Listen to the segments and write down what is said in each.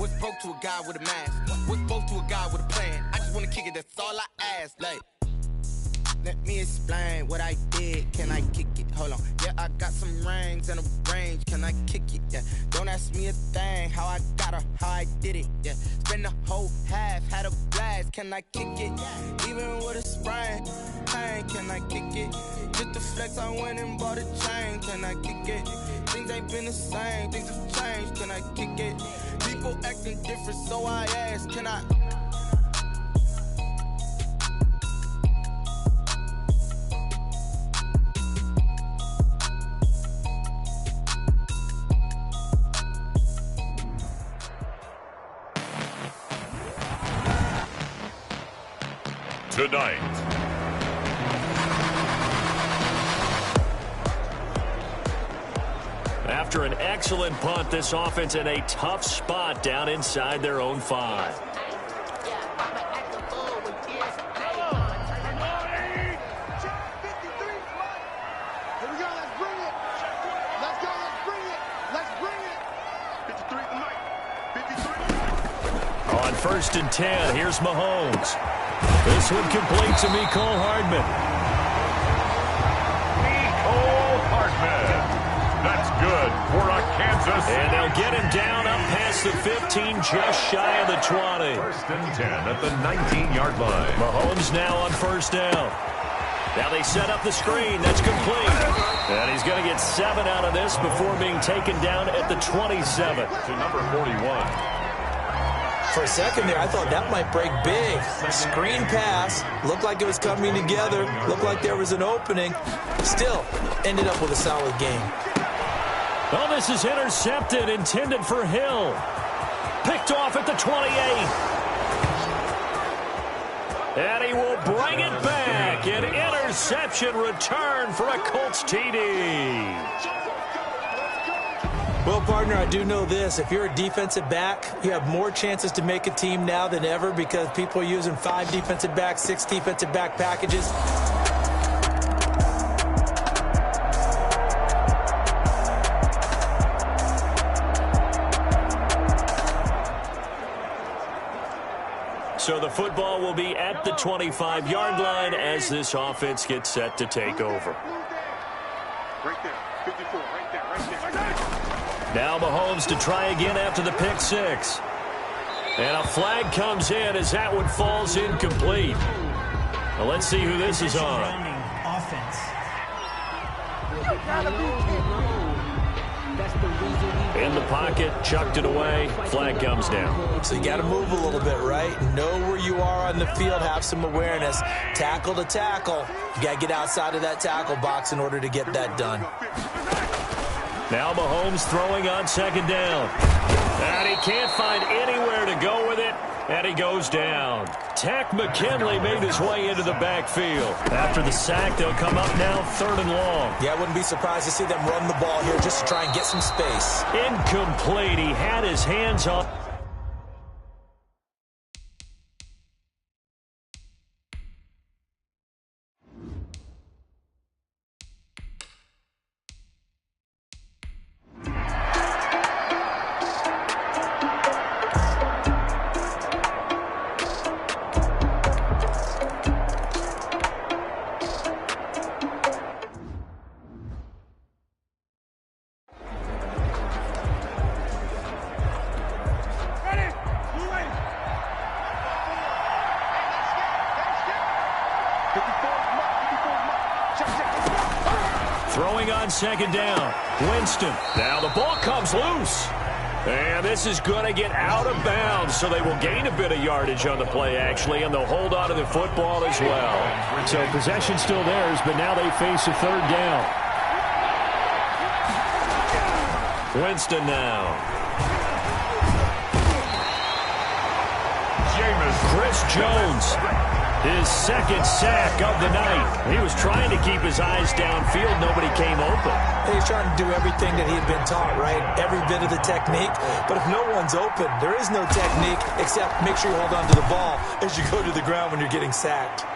What's broke to a guy with a mask? What's broke to a guy with a plan? I just wanna kick it, that's all I ask. Like, let me explain what I did. Can I kick it? Hold on. Yeah, I got some rings and a range. Can I kick it? Yeah. Don't ask me a thing. How I got her, how I did it. Yeah. Spend the whole half, had a blast. Can I kick it? Even with a sprain. Pain, can I kick it? Just to flex, I went and bought a chain. Can I kick it? Things ain't been the same. Things have changed. Can I kick it? People acting different, so I ask. Can I? Tonight, after an excellent punt, this offense in a tough spot down inside their own 5. On 1st and 10, here's Mahomes. This one complete to Mecole Hardman. Mecole Hardman. That's good for a Kansas City. And they'll get him down up past the 15, just shy of the 20. 1st and 10 at the 19-yard line. Mahomes now on 1st down. Now they set up the screen. That's complete. And he's going to get 7 out of this before being taken down at the 27. To number 41. For a second there, I thought that might break big. Screen pass. Looked like it was coming together. Looked like there was an opening. Still, ended up with a solid game. Well, this is intercepted, intended for Hill. Picked off at the 28. And he will bring it back. An interception return for a Colts TD. Well, partner, I do know this. If you're a defensive back, you have more chances to make a team now than ever because people are using 5 defensive backs, 6 defensive back packages. So the football will be at the 25-yard line as this offense gets set to take over. Right there, 54, right there, right there. Now Mahomes to try again after the pick 6. And a flag comes in as that one falls incomplete. Well, let's see who this is on. In the pocket, chucked it away, flag comes down. So you got to move a little bit, right? Know where you are on the field, have some awareness. Tackle to tackle. You got to get outside of that tackle box in order to get that done. Now Mahomes throwing on 2nd down. And he can't find anywhere to go with it, and he goes down. Takk McKinley made his way into the backfield. After the sack, they'll come up now 3rd and long. Yeah, I wouldn't be surprised to see them run the ball here just to try and get some space. Incomplete. He had his hands on. Throwing on 2nd down. Winston. Now the ball comes loose. And this is going to get out of bounds, so they will gain a bit of yardage on the play, actually, and they'll hold on to the football as well. So possession still theirs, but now they face a 3rd down. Winston now. Chris Jones. His 2nd sack of the night. He was trying to keep his eyes downfield. Nobody came open. He's trying to do everything that he had been taught, right? Every bit of the technique. But if no one's open, there is no technique except make sure you hold on to the ball as you go to the ground when you're getting sacked.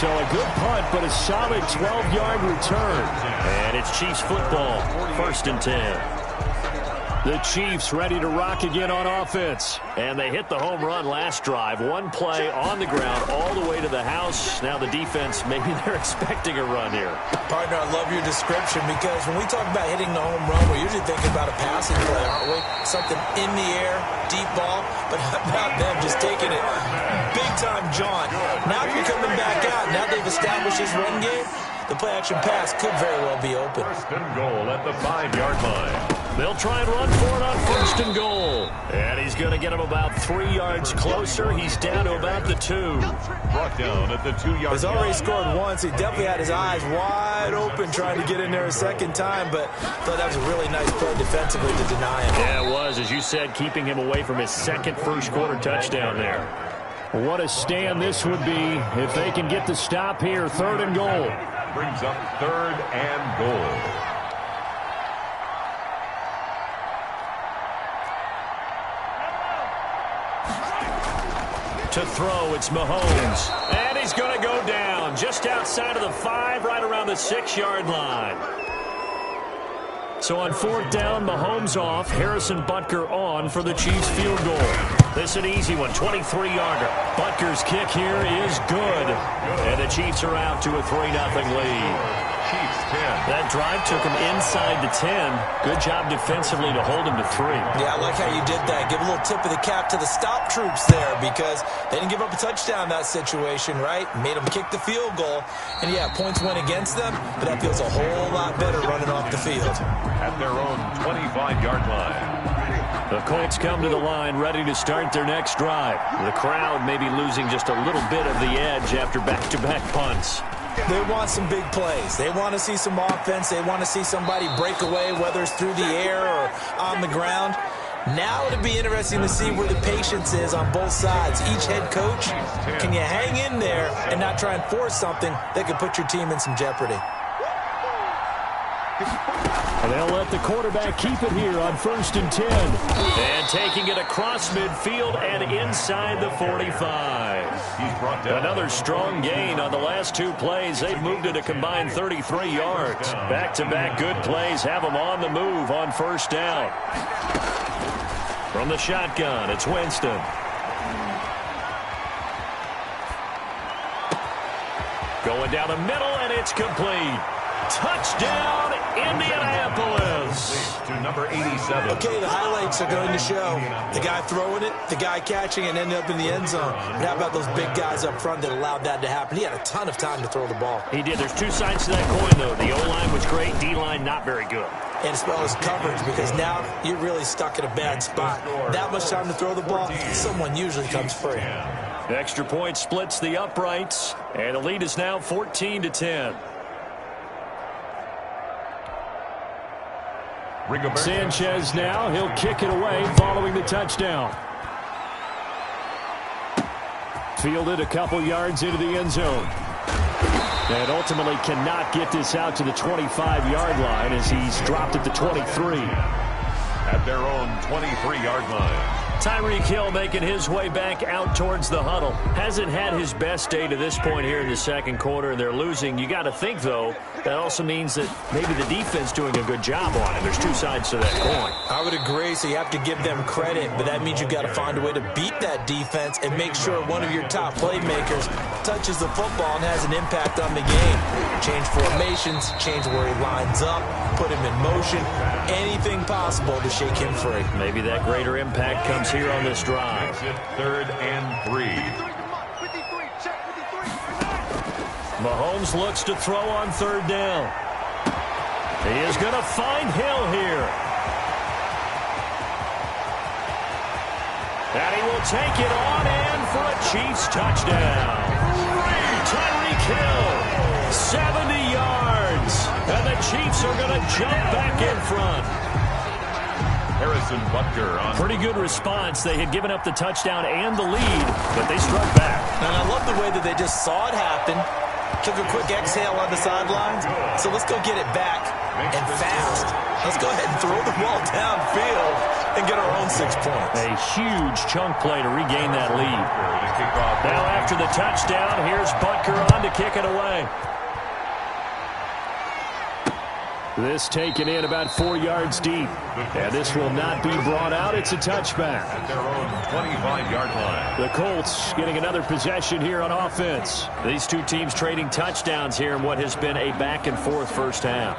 So a good punt, but a solid 12-yard return. And it's Chiefs football, 1st and 10. The Chiefs ready to rock again on offense. And they hit the home run last drive. One play on the ground all the way to the house. Now the defense, maybe they're expecting a run here. Partner, I love your description because when we talk about hitting the home run, we're usually thinking about a passing play, aren't we? Something in the air, deep ball. But how about them just taking it big-time jaunt? Now you're coming back out. Now they've established this run game. The play-action pass could very well be open. 1st and goal at the 5-yard line. They'll try and run for it on 1st and goal. And he's going to get him about 3 yards closer. He's down to about the 2. Brought down at the 2-yard line. He's already scored once. He definitely had his eyes wide open trying to get in there a second time, but I thought that was a really nice play defensively to deny him. Yeah, it was, as you said, keeping him away from his second first-quarter touchdown there. What a stand this would be if they can get the stop here. 3rd and goal. Brings up 3rd and goal. To throw, it's Mahomes. And he's going to go down just outside of the 5, right around the 6-yard line. So on 4th down, Mahomes off, Harrison Butker on for the Chiefs field goal. This is an easy one, 23-yarder. Butker's kick here is good. And the Chiefs are out to a 3-0 lead. Chiefs 10. That drive took him inside the 10. Good job defensively to hold him to 3. Yeah, I like how you did that. Give a little tip of the cap to the stop troops there because they didn't give up a touchdown in that situation, right? Made them kick the field goal. And, yeah, points went against them, but that feels a whole lot better running off the field. At their own 25-yard line. The Colts come to the line ready to start their next drive. The crowd may be losing just a little bit of the edge after back-to-back punts. They want some big plays. They want to see some offense. They want to see somebody break away, whether it's through the air or on the ground. Now it'll be interesting to see where the patience is on both sides. Each head coach, can you hang in there and not try and force something that could put your team in some jeopardy? And they'll let the quarterback keep it here on 1st and 10. And taking it across midfield and inside the 45. He's brought down. Another strong gain on the last 2 plays. They've moved it a combined 33 yards. Back-to-back good plays have them on the move on 1st down. From the shotgun, it's Winston. Going down the middle, and it's complete. Touchdown, Indianapolis. To number 87. Okay, the highlights are going to show the guy throwing it, the guy catching it, and ended up in the end zone. But how about those big guys up front that allowed that to happen? He had a ton of time to throw the ball. He did. There's 2 sides to that coin, though. The O-line was great. D-line not very good. And as well as coverage, because now you're really stuck in a bad spot. That much time to throw the ball, someone usually comes free. The extra point splits the uprights, and the lead is now 14-10. Sanchez now, he'll kick it away following the touchdown. Fielded a couple yards into the end zone. And ultimately cannot get this out to the 25-yard line as he's dropped at the 23. At their own 23-yard line. Tyreek Hill making his way back out towards the huddle. Hasn't had his best day to this point here in the 2nd quarter, and they're losing. You got to think, though, that also means that maybe the defense doing a good job on it. There's 2 sides to that coin. I would agree, so you have to give them credit, but that means you've got to find a way to beat that defense and make sure one of your top playmakers touches the football and has an impact on the game. Change formations, change where he lines up, put him in motion, anything possible to shake him free. Maybe that greater impact comes here on this drive. 3rd and 3. Mahomes looks to throw on 3rd down. He is going to find Hill here. And he will take it on in for a Chiefs touchdown. Tyreek Hill, 70 yards. And the Chiefs are going to jump back in front. Harrison Butker on. Pretty good response. They had given up the touchdown and the lead, but they struck back. And I love the way that they just saw it happen, took a quick exhale on the sidelines. So let's go get it back. and fast. Let's go ahead and throw the ball downfield and get our own 6 points. A huge chunk play to regain that lead. Now after the touchdown, here's Butker on to kick it away. This taken in about 4 yards deep. And this will not be brought out. It's a touchback. At their own 25-yard line. The Colts getting another possession here on offense. These two teams trading touchdowns here in what has been a back-and-forth first half.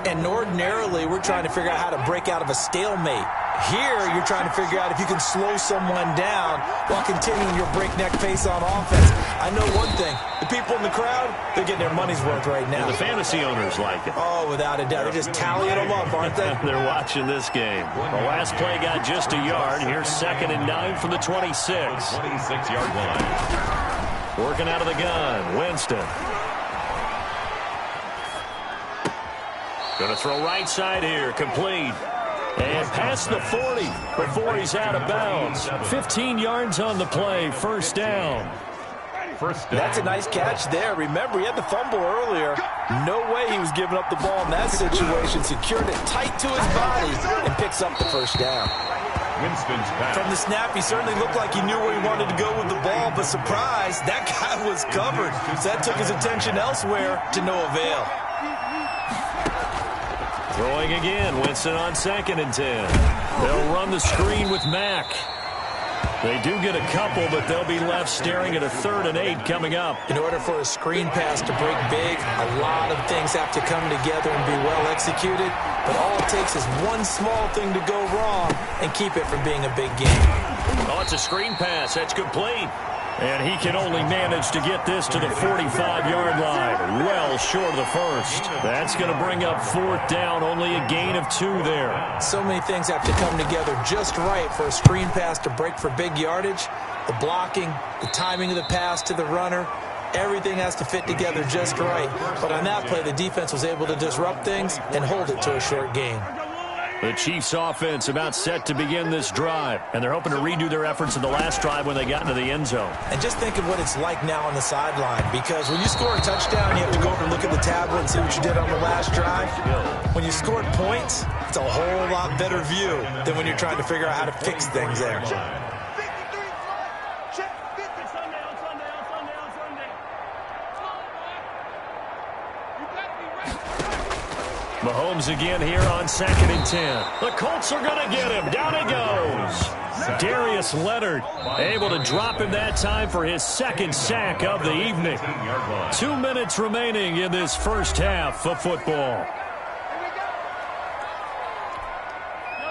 And ordinarily, we're trying to figure out how to break out of a stalemate. Here, you're trying to figure out if you can slow someone down while continuing your breakneck pace on offense. I know one thing. The people in the crowd, they're getting their money's worth right now. And the fantasy owners like it. Oh, without a doubt. They're just tallying them up, aren't they? They're watching this game. The last play got just a yard. Here's 2nd and 9 from the 26. 26-yard line. Working out of the gun. Winston. Going to throw right side here. Complete. And past the 40 before he's out of bounds. 15 yards on the play. First down. That's a nice catch there. Remember, he had the fumble earlier. No way he was giving up the ball in that situation. Secured it tight to his body and picks up the first down. Winston's pass. From the snap, he certainly looked like he knew where he wanted to go with the ball, but surprise, that guy was covered. So that took his attention elsewhere to no avail. Throwing again. Winston on 2nd and 10. They'll run the screen with Mack. They do get a couple, but they'll be left staring at a 3rd and 8 coming up. In order for a screen pass to break big, a lot of things have to come together and be well executed. But all it takes is one small thing to go wrong and keep it from being a big game. Oh, it's a screen pass. That's complete. And he can only manage to get this to the 45-yard line. Well short of the first. That's going to bring up 4th down. Only a gain of 2 there. So many things have to come together just right for a screen pass to break for big yardage. The blocking, the timing of the pass to the runner, everything has to fit together just right. But on that play, the defense was able to disrupt things and hold it to a short gain. The Chiefs offense about set to begin this drive, and they're hoping to redo their efforts in the last drive when they got into the end zone. And just think of what it's like now on the sideline, because when you score a touchdown, you have to go over and look at the tablet and see what you did on the last drive. When you scored points, it's a whole lot better view than when you're trying to figure out how to fix things there. Mahomes again here on 2nd and 10. The Colts are going to get him. Down he goes. Darius Leonard able to drop him that time for his 2nd sack of the evening. 2 minutes remaining in this first half of football.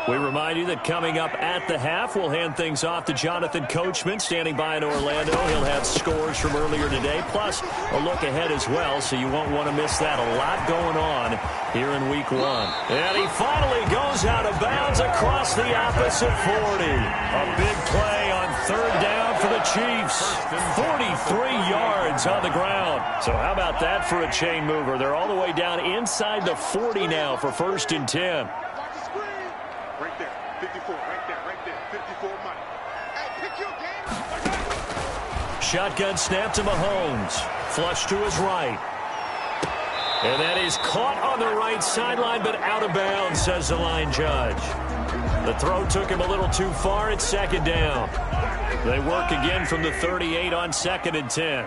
We remind you that coming up at the half, we'll hand things off to Jonathan Coachman, standing by in Orlando. He'll have scores from earlier today, plus a look ahead as well, so you won't want to miss that. A lot going on here in Week 1. And he finally goes out of bounds across the opposite 40. A big play on 3rd down for the Chiefs. 43 yards on the ground. So how about that for a chain mover? They're all the way down inside the 40 now for 1st and 10. Right there, 54, right there, 54 money. Hey, pick your game. Shotgun snap to Mahomes. Flush to his right. And that is caught on the right sideline, but out of bounds, says the line judge. The throw took him a little too far. It's 2nd down. They work again from the 38 on 2nd and 10.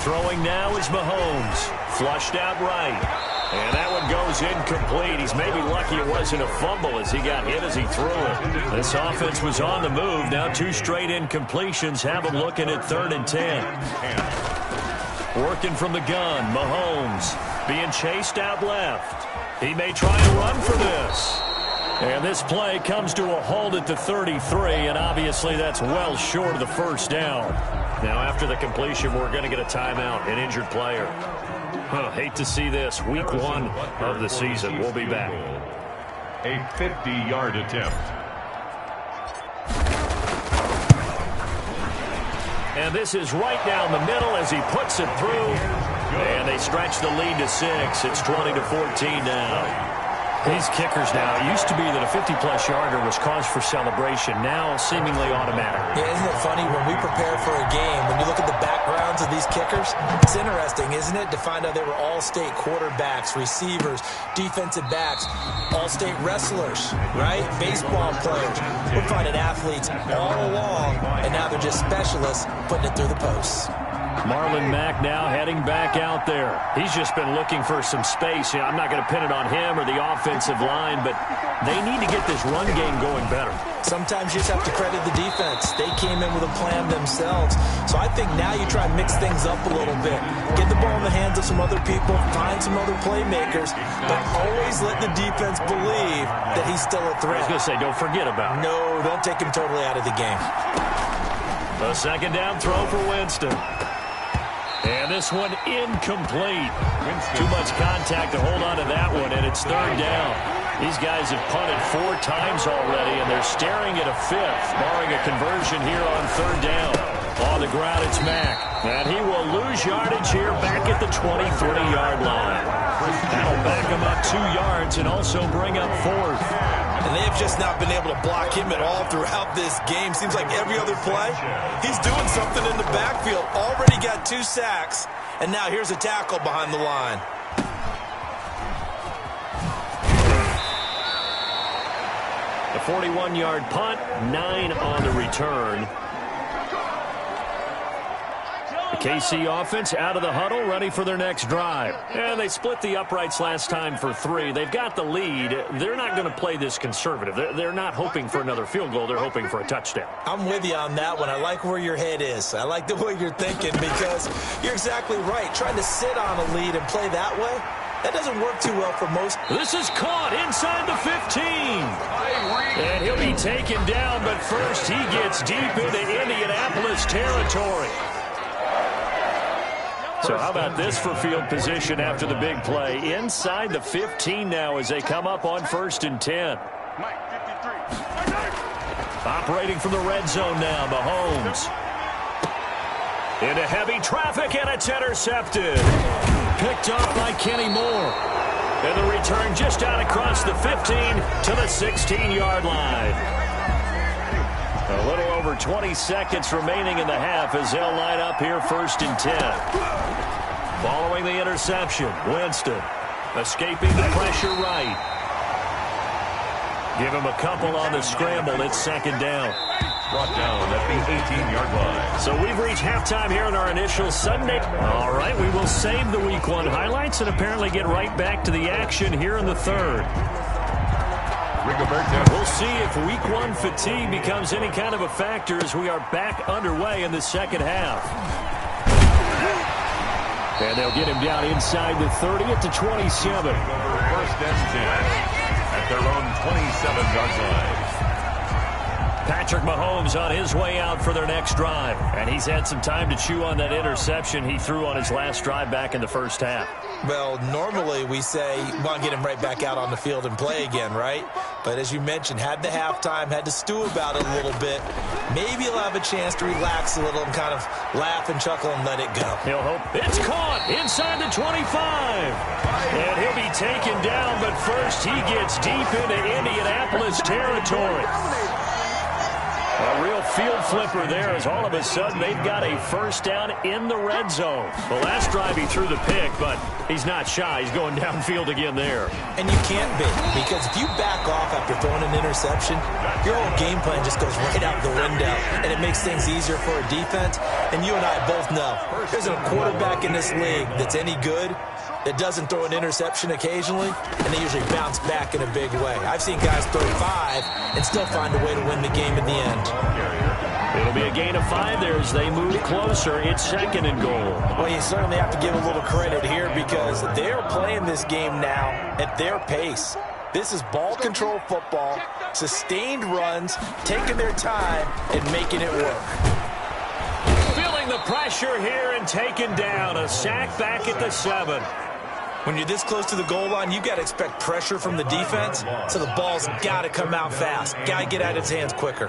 Throwing now is Mahomes. Flushed out right. And that one goes incomplete. He's maybe lucky it wasn't a fumble as he got hit as he threw it. This offense was on the move. Now 2 straight incompletions have him looking at 3rd and 10. Working from the gun, Mahomes being chased out left. He may try to run for this. And this play comes to a halt at the 33, and obviously that's well short of the first down. Now after the completion, we're going to get a timeout, an injured player. Hate to see this. Week 1 of the season. We'll be back. A 50-yard attempt. And this is right down the middle as he puts it through. And they stretch the lead to 6. It's 20-14 now. These kickers now, it used to be that a 50-plus yarder was cause for celebration. Now, seemingly automatic. Yeah, isn't it funny when we prepare for a game, when you look at the backgrounds of these kickers, it's interesting, isn't it, to find out they were all-state quarterbacks, receivers, defensive backs, all-state wrestlers, right? Baseball players. We're finding athletes all along, and now they're just specialists putting it through the posts. Marlon Mack now heading back out there. He's just been looking for some space. I'm not going to pin it on him or the offensive line, but they need to get this run game going better. Sometimes you just have to credit the defense. They came in with a plan themselves. So I think now you try and mix things up a little bit. Get the ball in the hands of some other people, find some other playmakers, but always let the defense believe that he's still a threat. I was going to say, don't forget about it. No, don't take him totally out of the game. A second down throw for Winston. And this one incomplete. Too much contact to hold on to that one, and it's third down. These guys have punted 4 times already, and they're staring at a 5th, barring a conversion here on third down. On the ground, it's Mack. And he will lose yardage here back at the 23-yard line. That'll back him up 2 yards and also bring up 4th. And they've just not been able to block him at all throughout this game. Seems like every other play, he's doing something in the backfield. Already got 2 sacks, and now here's a tackle behind the line. A 41-yard punt, 9 on the return. The KC offense out of the huddle, ready for their next drive. And they split the uprights last time for 3. They've got the lead. They're not going to play this conservative. They're not hoping for another field goal. They're hoping for a touchdown. I'm with you on that one. I like where your head is. I like the way you're thinking because you're exactly right. Trying to sit on a lead and play that way, that doesn't work too well for most. This is caught inside the 15. And he'll be taken down, but first he gets deep into Indianapolis territory. So how about this for field position after the big play? Inside the 15 now as they come up on 1st and 10. Operating from the red zone now, Mahomes. Into heavy traffic, and it's intercepted. Picked off by Kenny Moore. And the return just out across the 15 to the 16-yard line. A little over 20 seconds remaining in the half as they'll line up here 1st and 10. Following the interception, Winston escaping the pressure right. Give him a couple on the scramble. It's 2nd down. Brought down at the 18-yard line. So we've reached halftime here in our initial Sunday. All right, we will save the Week 1 highlights and apparently get right back to the action here in the 3rd. We'll see if Week 1 fatigue becomes any kind of a factor as we are back underway in the 2nd half. And they'll get him down inside the 30 at the 27. 1st and 10 at their own 27-yard line. Patrick Mahomes on his way out for their next drive. And he's had some time to chew on that interception he threw on his last drive back in the 1st half. Well, normally we say, want to get him right back out on the field and play again, right? But as you mentioned, had the halftime, had to stew about it a little bit. Maybe he'll have a chance to relax a little and kind of laugh and chuckle and let it go. He'll hope. It's caught inside the 25. And he'll be taken down, but first he gets deep into Indianapolis territory. A real field flipper there as all of a sudden they've got a 1st down in the red zone. The last drive he threw the pick, but he's not shy. He's going downfield again there. And you can't be, because if you back off after throwing an interception, your whole game plan just goes right out the window, and it makes things easier for a defense. And you and I both know there's a quarterback in this league that's any good that doesn't throw an interception occasionally, and they usually bounce back in a big way. I've seen guys throw 5 and still find a way to win the game at the end. It'll be a gain of 5 there as they move closer. It's 2nd and goal. Well, you certainly have to give a little credit here because they're playing this game now at their pace. This is ball control football, sustained runs, taking their time and making it work. Feeling the pressure here and taken down. A sack back at the 7. When you're this close to the goal line, you got to expect pressure from the defense, so the ball's got to come out fast. Got to get out of his hands quicker.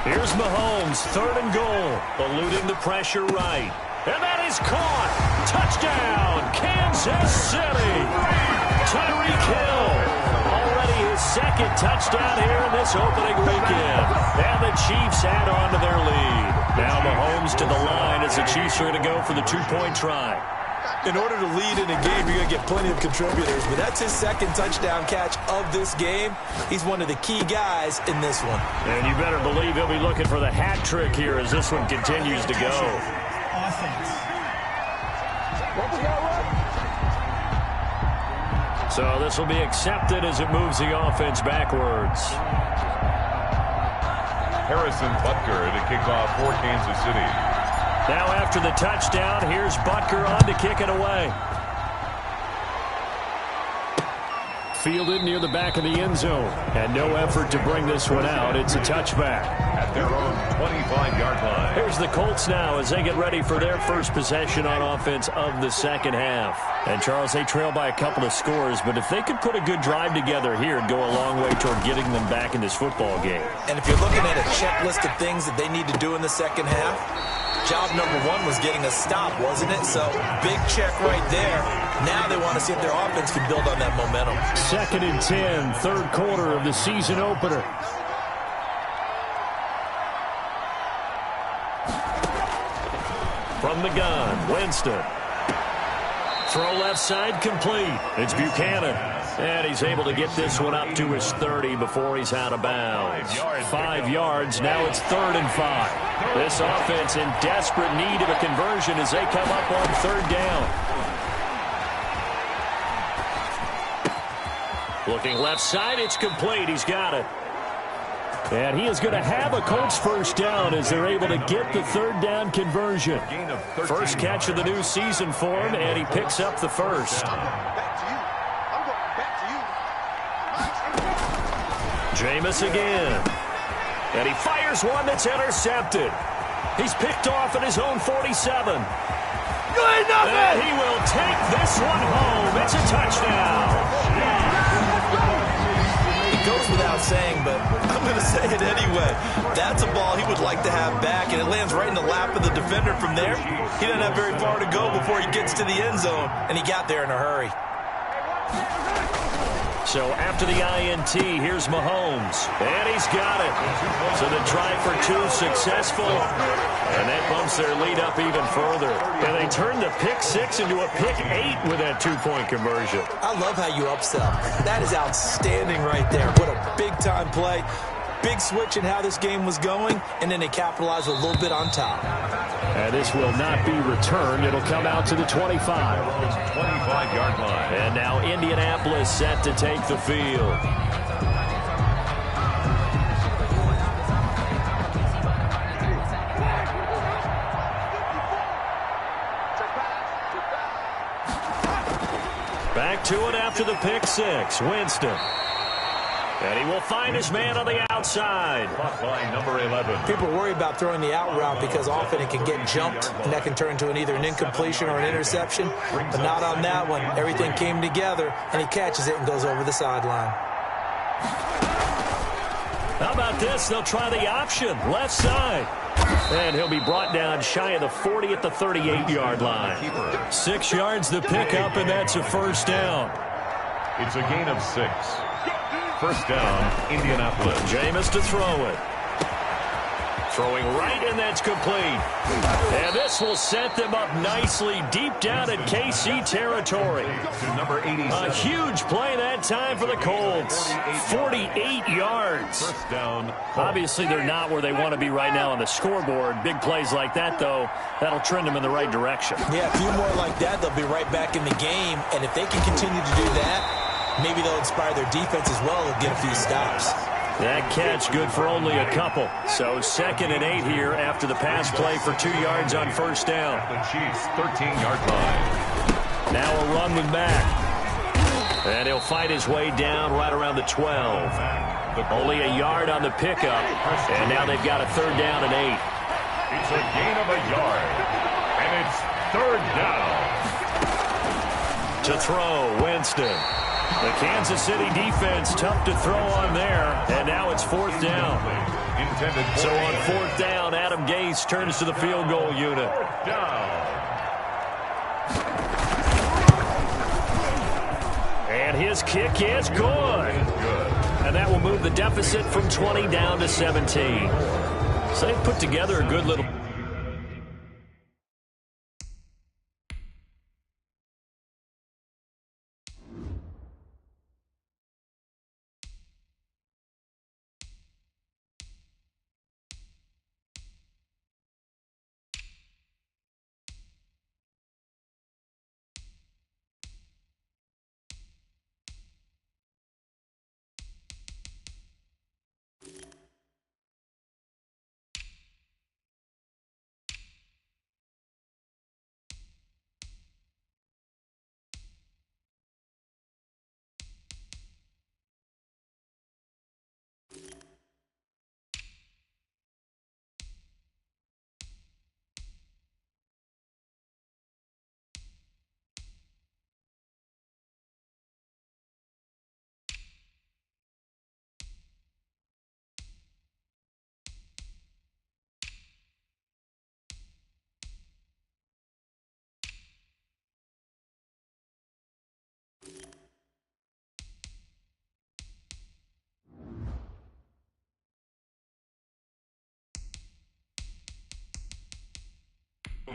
Here's Mahomes, 3rd and goal, eluding the pressure right. And that is caught. Touchdown, Kansas City. Tyreek Hill. Already his second touchdown here in this opening weekend. And the Chiefs add on to their lead. Now Mahomes to the line as the Chiefs are going to go for the two-point try. In order to lead in a game, you're going to get plenty of contributors, but that's his second touchdown catch of this game. He's one of the key guys in this one. And you better believe he'll be looking for the hat trick here as this one continues to go. So this will be accepted as it moves the offense backwards. Harrison Butker to kick off for Kansas City. Now after the touchdown, here's Butker on to kick it away. Fielded near the back of the end zone. And no effort to bring this one out. It's a touchback. At their own 25-yard line. Here's the Colts now as they get ready for their first possession on offense of the second half. And, Charles, they trail by a couple of scores, but if they could put a good drive together here, it'd go a long way toward getting them back in this football game. And if you're looking at a checklist of things that they need to do in the second half, job number one was getting a stop, wasn't it? So, big check right there. Now they want to see if their offense can build on that momentum. 2nd and 10, third quarter of the season opener. From the gun, Winston. Throw left side complete. It's Buchanan. And he's able to get this one up to his 30 before he's out of bounds. 5 yards. Now it's 3rd and 5. This offense in desperate need of a conversion as they come up on 3rd down. Looking left side. It's complete. He's got it. And he is going to have a Colts first down as they're able to get the 3rd down conversion. First catch of the new season for him, and he picks up the first. Jameis again. And he fires one that's intercepted. He's picked off at his own 47. And he will take this one home. It's a touchdown. It goes without saying, but I'm going to say it anyway. That's a ball he would like to have back, and it lands right in the lap of the defender from there. He doesn't have very far to go before he gets to the end zone, and he got there in a hurry. So after the INT, here's Mahomes. And he's got it. So the try for 2 successful. And that bumps their lead up even further. And they turn the pick 6 into a pick 8 with that 2-point conversion. I love how you upsell. That is outstanding right there. What a big-time play. Big switch in how this game was going, and then they capitalized a little bit on top. And this will not be returned. It'll come out to the 25. 25-yard line. And now Indianapolis set to take the field. Back to it after the pick 6. Winston. And he will find his man on the outside. Caught by number 11. People worry about throwing the out route because often it can get jumped, and that can turn into either an incompletion or an interception. But not on that one. Everything came together, and he catches it and goes over the sideline. How about this? They'll try the option. Left side. And he'll be brought down shy of the 40 at the 38-yard line. 6 yards the pickup, and that's a first down. It's a gain of 6. First down, Indianapolis. Jameis to throw it. Throwing right, and that's complete. And this will set them up nicely deep down in KC territory. To number 87. A huge play that time for the Colts. 48 yards. First down. Obviously, they're not where they want to be right now on the scoreboard. Big plays like that, though, that'll trend them in the right direction. Yeah, a few more like that, they'll be right back in the game. And if they can continue to do that, maybe they'll inspire their defense as well and get a few stops. That catch good for only a couple. So 2nd and 8 here after the pass play for 2 yards on first down. The Chiefs' 13-yard line. Now a run with Mack. And he'll fight his way down right around the 12. Only a yard on the pickup. And now they've got a 3rd down and 8. It's a gain of a yard. And it's 3rd down. To throw, Winston. The Kansas City defense tough to throw on there, and now it's 4th down. Intended for So on 4th down, Adam Gase turns to the field goal unit. down. And his kick is good. And that will move the deficit from 20 down to 17. So they've put together a good little...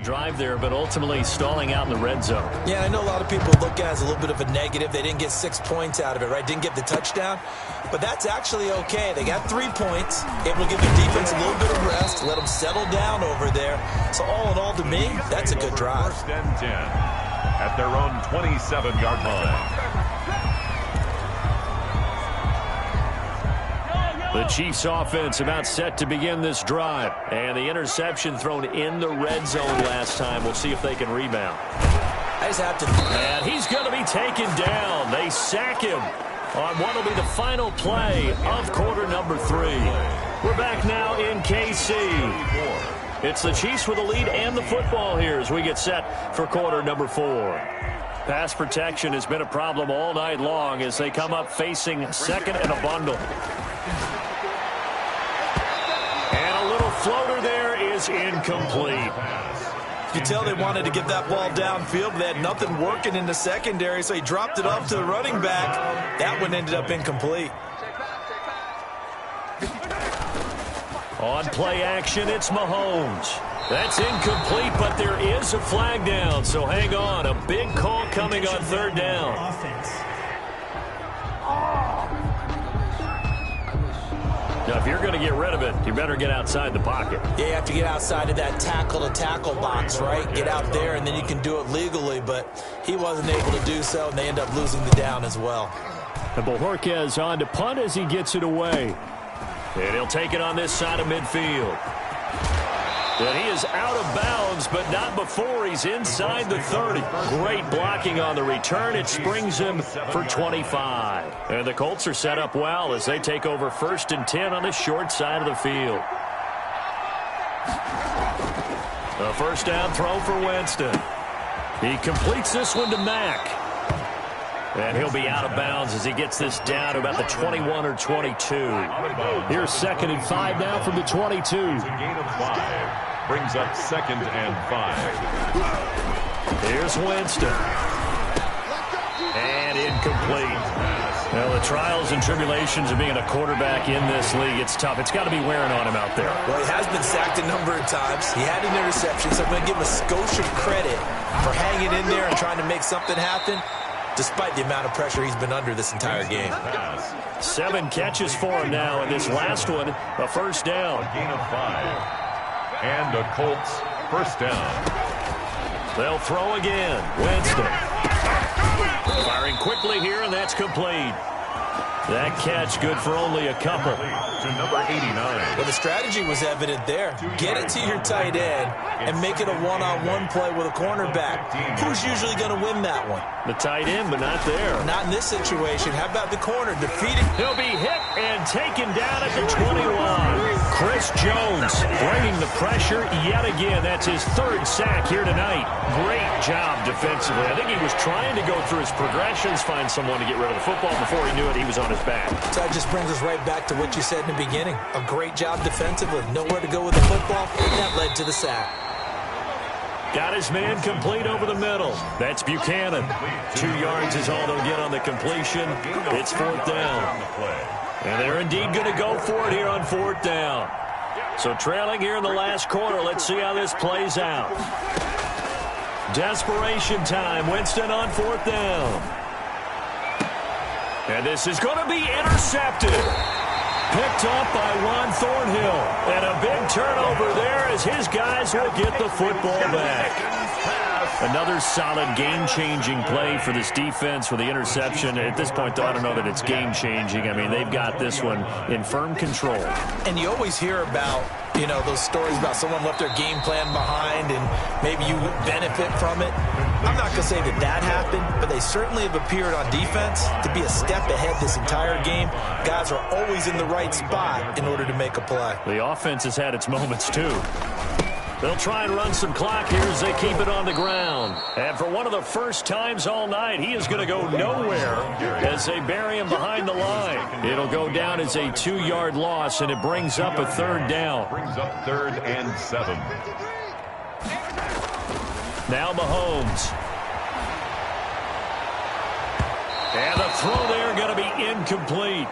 drive there, but ultimately stalling out in the red zone. Yeah, I know a lot of people look at it as a little bit of a negative. They didn't get 6 points out of it, right? Didn't get the touchdown. But that's actually okay. They got 3 points, able to give the defense a little bit of rest, let them settle down over there. So all in all, to me, that's a good drive. 1st and 10 at their own 27-yard line. The Chiefs offense about set to begin this drive. And the interception thrown in the red zone last time. We'll see if they can rebound. I just have to... And he's going to be taken down. They sack him on what will be the final play of quarter number 3. We're back now in KC. It's the Chiefs with the lead and the football here as we get set for quarter number 4. Pass protection has been a problem all night long as they come up facing second and a bundle. Floater there is incomplete. You can tell they wanted to get that ball downfield, but they had nothing working in the secondary, so he dropped it off to the running back. That one ended up incomplete. On play action, it's Mahomes. That's incomplete, but there is a flag down, so hang on. A big call coming on 3rd down. Offense. Now, if you're going to get rid of it, you better get outside the pocket. Yeah, you have to get outside of that tackle-to-tackle box, right? Get out there, and then you can do it legally, but he wasn't able to do so, and they end up losing the down as well. And Bojorquez on to punt as he gets it away. And he'll take it on this side of midfield. And he is out of bounds, but not before he's inside the 30. Great blocking on the return. It springs him for 25. And the Colts are set up well as they take over 1st and 10 on the short side of the field. A 1st down throw for Winston. He completes this one to Mack. And he'll be out of bounds as he gets this down to about the 21 or 22. Here's 2nd and 5 now from the 22. It's a gain of 5. Brings up 2nd and 5. Here's Winston. And incomplete. Well, the trials and tribulations of being a quarterback in this league, it's tough. It's got to be wearing on him out there. Well, he has been sacked a number of times. He had an interception, so I'm going to give him a skosh of credit for hanging in there and trying to make something happen, despite the amount of pressure he's been under this entire game. 7 catches for him now, and this last one, a 1st down. A gain of 5. And a Colts 1st down. They'll throw again. Winston. Firing quickly here, and that's complete. That catch good for only a couple. To number 89. Well, the strategy was evident there. Get it to your tight end and make it a one-on-one play with a cornerback. Who's usually going to win that one? The tight end, but not there. Not in this situation. How about the corner? Defeated. He'll be hit and taken down at the 21. Chris Jones bringing the pressure yet again. That's his third sack here tonight. Great job defensively. I think he was trying to go through his progressions, find someone to get rid of the football. Before he knew it, he was on his back. So that just brings us right back to what you said in the beginning. A great job defensively. Nowhere to go with the football. That led to the sack. Got his man complete over the middle. That's Buchanan. 2 yards is all they'll get on the completion. It's 4th down. And they're indeed going to go for it here on 4th down. So trailing here in the last quarter. Let's see how this plays out. Desperation time. Winston on 4th down. And this is going to be intercepted. Picked up by Juan Thornhill. And a big turnover there as his guys will get the football back. Another solid game-changing play for this defense with the interception. At this point, though, I don't know that it's game-changing. I mean, they've got this one in firm control. And you always hear about, you know, those stories about someone left their game plan behind and maybe you benefit from it. I'm not going to say that that happened, but they certainly have appeared on defense to be a step ahead this entire game. Guys are always in the right spot in order to make a play. The offense has had its moments, too. They'll try and run some clock here as they keep it on the ground. And for one of the first times all night, he is going to go nowhere as they bury him behind the line. It'll go down as a 2-yard loss, and it brings up a 3rd down. Brings up 3rd and 7. Now Mahomes. And the throw there going to be incomplete.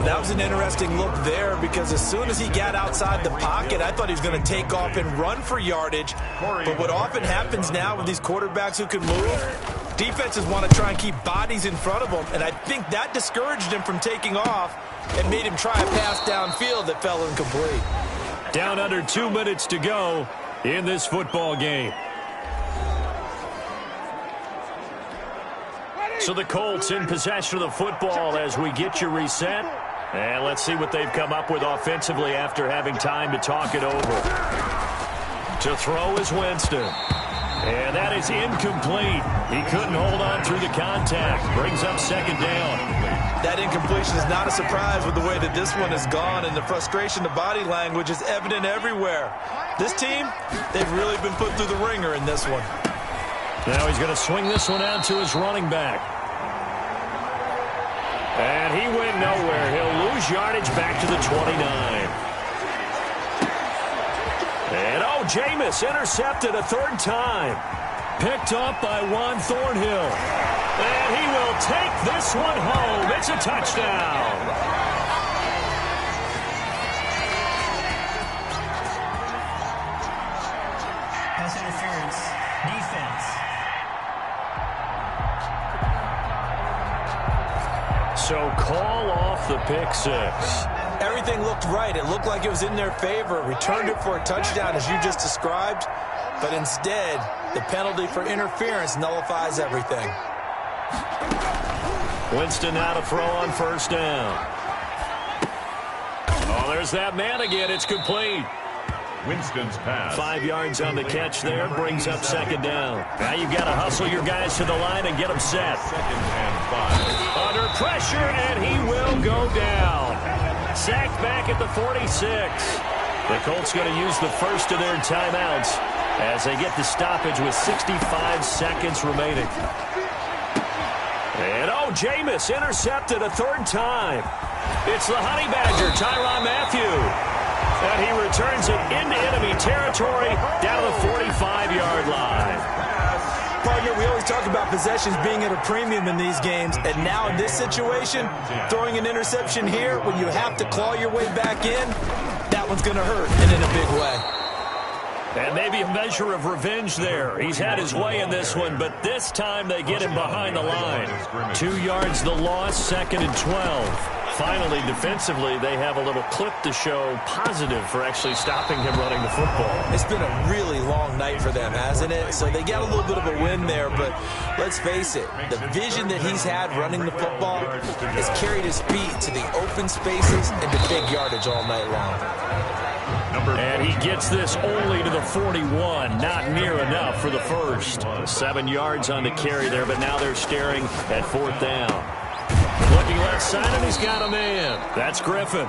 That was an interesting look there because as soon as he got outside the pocket, I thought he was going to take off and run for yardage. But what often happens now with these quarterbacks who can move, defenses want to try and keep bodies in front of them, and I think that discouraged him from taking off and made him try a pass downfield that fell incomplete. Down under 2 minutes to go in this football game. So the Colts in possession of the football as we get you reset. And let's see what they've come up with offensively after having time to talk it over. To throw is Winston. And that is incomplete. He couldn't hold on through the contact. Brings up 2nd down. That incompletion is not a surprise with the way that this one has gone, and the frustration, the body language is evident everywhere. This team, they've really been put through the ringer in this one. Now he's going to swing this one out to his running back. And he went nowhere. He'll lose yardage back to the 29. And, Jameis intercepted a 3rd time. Picked up by Juan Thornhill. And he will take this one home. It's a touchdown. Pass interference. Defense. So call off the pick 6. Everything looked right. It looked like it was in their favor. Returned it for a touchdown, as you just described. But instead, the penalty for interference nullifies everything. Winston now to throw on 1st down. There's that man again. It's complete. Winston's pass. 5 yards on the catch there. Brings up 2nd down. Now you've got to hustle your guys to the line and get them set. 2nd and 5. Under pressure, and he will go down. Sacked back at the 46. The Colts going to use the first of their timeouts as they get the stoppage with 65 seconds remaining. And, Jameis intercepted a 3rd time. It's the Honey Badger, Tyrann Mathieu. And he returns it into enemy territory down to the 45-yard line. Partner, we always talk about possessions being at a premium in these games. And now in this situation, throwing an interception here when you have to claw your way back in, that one's going to hurt, and in a big way. And maybe a measure of revenge there. He's had his way in this one, but this time they get him behind the line. 2 yards the loss, 2nd and 12. Finally, defensively, they have a little clip to show positive for actually stopping him running the football. It's been a really long night for them, hasn't it? So they got a little bit of a win there, but let's face it, the vision that he's had running the football has carried his feet to the open spaces and to big yardage all night long. And he gets this only to the 41. Not near enough for the first. 7 yards on the carry there, but now they're staring at 4th down. Looking left side, and he's got a man. That's Griffin.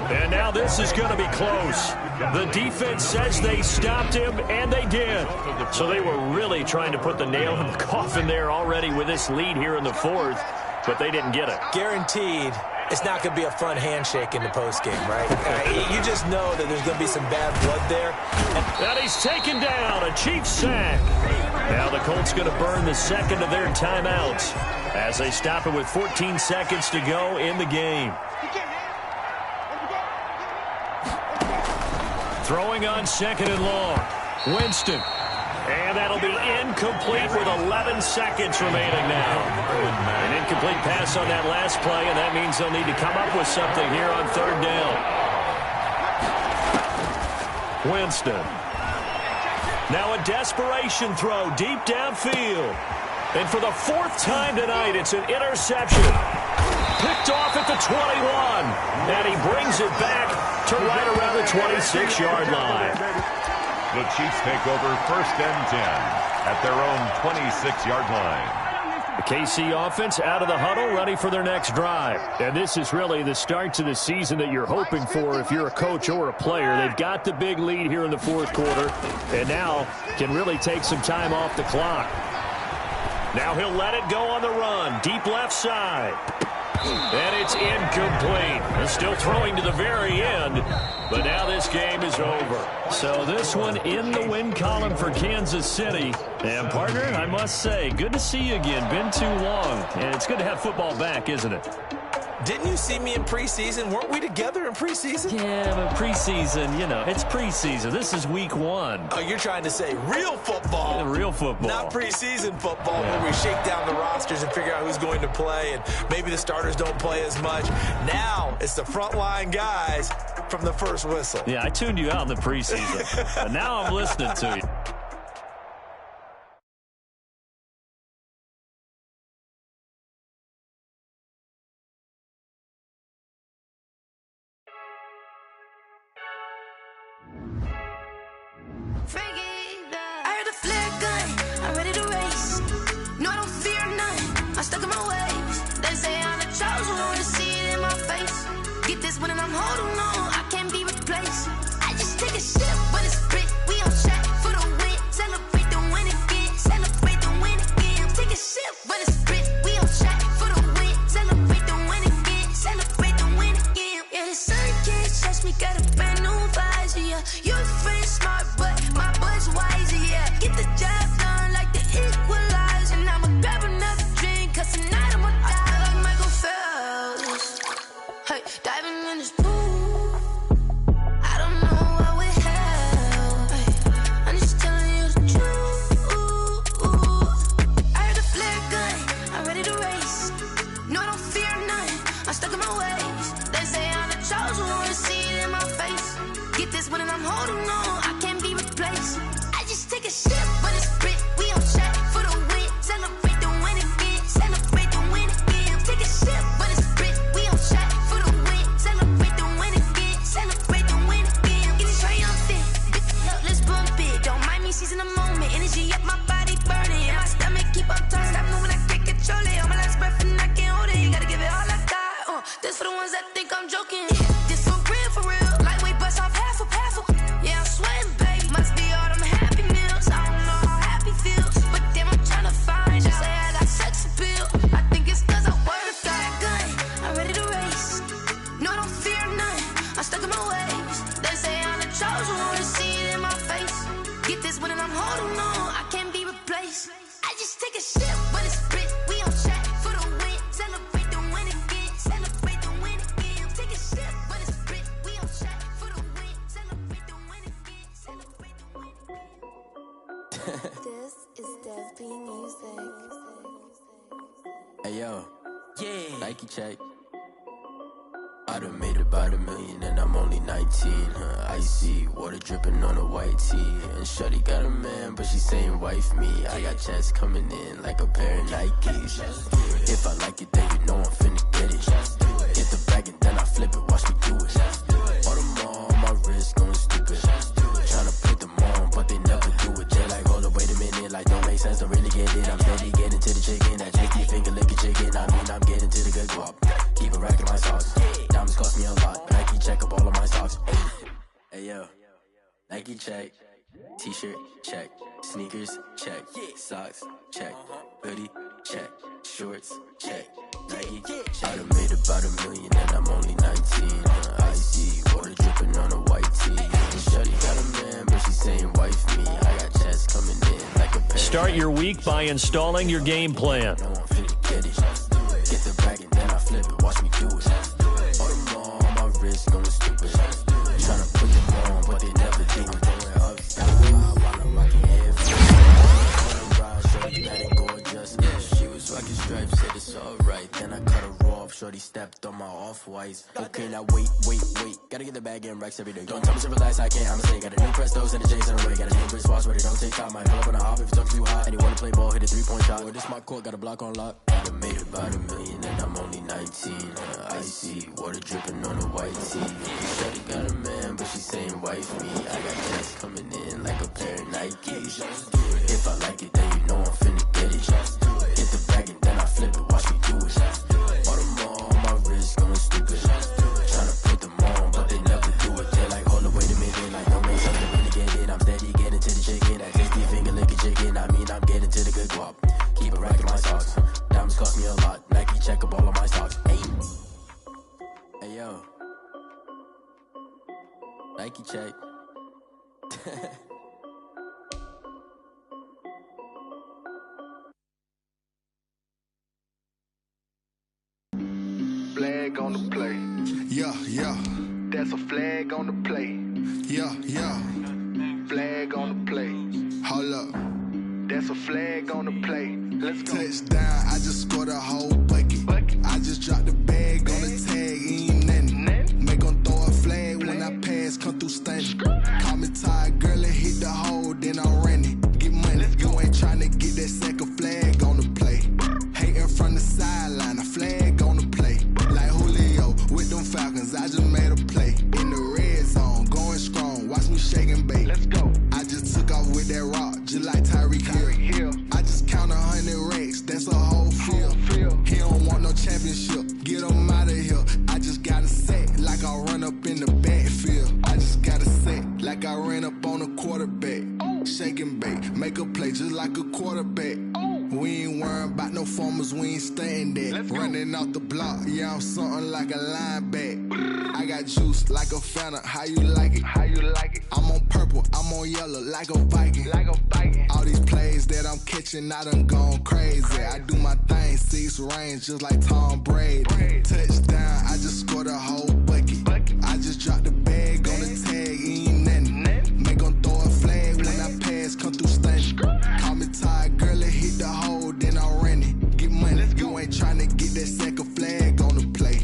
And now this is going to be close. The defense says they stopped him, and they did. So they were really trying to put the nail in the coffin there already with this lead here in the fourth, but they didn't get it. Guaranteed, it's not going to be a fun handshake in the postgame, right? You just know that there's going to be some bad blood there. And he's taken down, a Chiefs sack. Now the Colts going to burn the second of their timeouts as they stop it with 14 seconds to go in the game. Throwing on second and long. Winston. And that'll be incomplete with 11 seconds remaining now. An incomplete pass on that last play, and that means they'll need to come up with something here on third down. Winston. Now a desperation throw deep downfield. And for the fourth time tonight, it's an interception. Picked off at the 21. And he brings it back to right around the 26-yard line. The Chiefs take over 1st and 10 at their own 26-yard line. The KC offense out of the huddle, ready for their next drive. And this is really the start to the season that you're hoping for if you're a coach or a player. They've got the big lead here in the fourth quarter, and now can really take some time off the clock. Now he'll let it go on the run, deep left side. And it's incomplete. He's still throwing to the very end, but now this game is over. So this one in the win column for Kansas City. And, partner, I must say, good to see you again. Been too long. And it's good to have football back, isn't it? Didn't you see me in preseason? Weren't we together in preseason? Yeah, but preseason, you know, it's preseason. This is week 1. Oh, you're trying to say real football. Yeah, real football. Not preseason football where we shake down the rosters and figure out who's going to play, and maybe the starters don't play as much. Now it's the frontline guys from the first whistle. Yeah, I tuned you out in the preseason. But now I'm listening to you. I heard a flare gun, I'm ready to race. No, I don't fear none, I'm stuck in my ways. They say I'm the chosen one, to see it in my face. Get this one and I'm holding on, I can't be replaced. I just take a sip, but it's spit, we on track for the win. Celebrate the win again, celebrate the win again. Take a sip, but it's spit, we on track for the win. Celebrate the win again, celebrate the win again. Yeah, the sun can't touch me, got a brand new visor, yeah. Your friend smart, but my boy's wiser, yeah. Get the job done like the equalizer. And I'ma grab another drink, cause tonight I'ma die like Michael Phelps. Hey, diving in this pool, I don't know what would help. Hey, I'm just telling you the truth. I heard a flare gun, I'm ready to race. No, I don't fear none, I'm stuck in my ways. They say I'm the chosen one, to see it in my face. Get this one and I'm holding on, I can't be replaced. I just take a sip, but it's spit, we on track for the win. Celebrate the win again, celebrate the win again. Take a sip, but it's spit, we on track for the win. Celebrate the win again, celebrate the win again. Get it triumphant, let's bump it. Don't mind me seizing the moment, energy up my body burning. My stomach keep up turning, stop moving, I can't control it. On my last breath and I can't hold it, you gotta give it all I got. This for the ones that think I'm joking. This for real, lightweight bust off half a. Yeah, I'm sweating, babe. Must be all them happy meals. I don't know how happy feels, but damn, I'm trying to find out. Say I got sex appeal. I think it's cause I work got a gun. I'm ready to race. No, I don't fear none. I'm stuck in my ways. They say I'm the chosen one, to see it in my face. Get this one and I'm holding on, I can't be replaced. I just take a sip, but it's spit. We on track for the win. Celebrate the win again. Celebrate the win again. Take a sip, but it's spit. We on track for the win. Celebrate the win again. Celebrate the win again. This is Desby Music. Hey yo, yeah, Nike check. I done made about $1 million and I'm only 19. Icy water dripping on a white tee. And shorty got a man, but she saying wife me. I got checks coming in like a pair of Nikes. If I like it, then you know I'm finna get it. Get the bag and then I flip it, watch me do it. All them on my wrist going stupid. Tryna put them on, but they never do it. They're like, hold up, wait a minute, like don't make sense, don't really get it. I'm steady getting to the chicken, that chicky finger licking chicken. I mean, I'm getting to the good guap. keep a rack in my socks. Diamonds cost me a lot, Nike check up all of my socks. Hey yo, Nike check, t-shirt check, sneakers check, socks check, hoodie check, shorts check, Nike check. I done made about $1 million and I'm only 19. Icy water dripping on a white tee. And shorty got a man, but she saying wife me. I got checks coming in like a pair. Start your week by installing your game plan. No one finna get it. Get the bag and then I flip it. Watch me do it. All the more on my wrist going stupid. Tryna put them on, but they never do it. Going upstyle while I'm rocking headphones. Ride, shorty bad and gorgeous. She was rocking stripes, said it's alright. Then I cut her off, shorty stepped on my off-whites. Okay, now wait. Gotta get the bag and racks every day. Don't tell me to relax, I can't, I'ma say. Got a new Prestos and a J's in a way. Got a new wristwatch, but it don't take time. I pull up on a hop if it talks too hot. And you wanna play ball, hit a 3-point shot. Well, this my court, got a block on lock. I done made about $1 million and I'm only 19. Icy water dripping on a white tee. Shorty got a man, but she saying wife me. I got checks coming in like a pair of Nikes. If I like it, then you know I'm finna get it. Hit the bag and then I flip it, watch me do it. All the more on my wrist going stupid. Tryna put them on, but they never do it. They're like, hold up, wait a minute, like don't make something really get it. I'm steady getting to the chicken, that tasty finger licking chicken. I mean, I'm getting to the good guap. Keep a rack in my socks. Diamonds cost me a lot. Nike check up all of my stocks. Hey yo, Nike check. Flag on the play. Yeah. That's a flag on the play. Yeah. Flag on the play. Hold up. That's a flag on the play. Let's go. Touchdown, I just scored a whole bucket. I just dropped the bag on the tag, ain't nothing. Make 'em throw a flag when I pass, come through stunning. Call me tired, girl, and hit the hole, then I'm running. Get money, you ain't tryna get that second flag on the play. Hating from the sideline, a flag on the play. Like Julio with them Falcons, I just made a play. In the red zone, going strong, watch me shake and bake. Let's go. I just took off with that rock, just like Tyreek Hill. I just count 100 racks, that's a whole field. He don't want no championship, get him out of here. I just got a set, like I run up in the backfield. I just got a set, like I ran up on a quarterback. Shake and bake, make a play just like a quarterback. We ain't worrying about no formers, we ain't staying there. Running off the block, yeah, I'm something like a linebacker. I got juice like a Fanta, how you like it? I'm on purple, I'm on yellow, like a Viking. All these plays that I'm catching, I done gone crazy. I do my thing, 6 range, just like Tom Brady. Touchdown, I just scored a whole bucket. I just dropped the bag on the tag, ain't nothing. Make 'em throw a flag when I pass, come through stunning. Call me tired, girl, and hit the hole, then I'm running. Get money, you ain't tryna get that second flag on the play.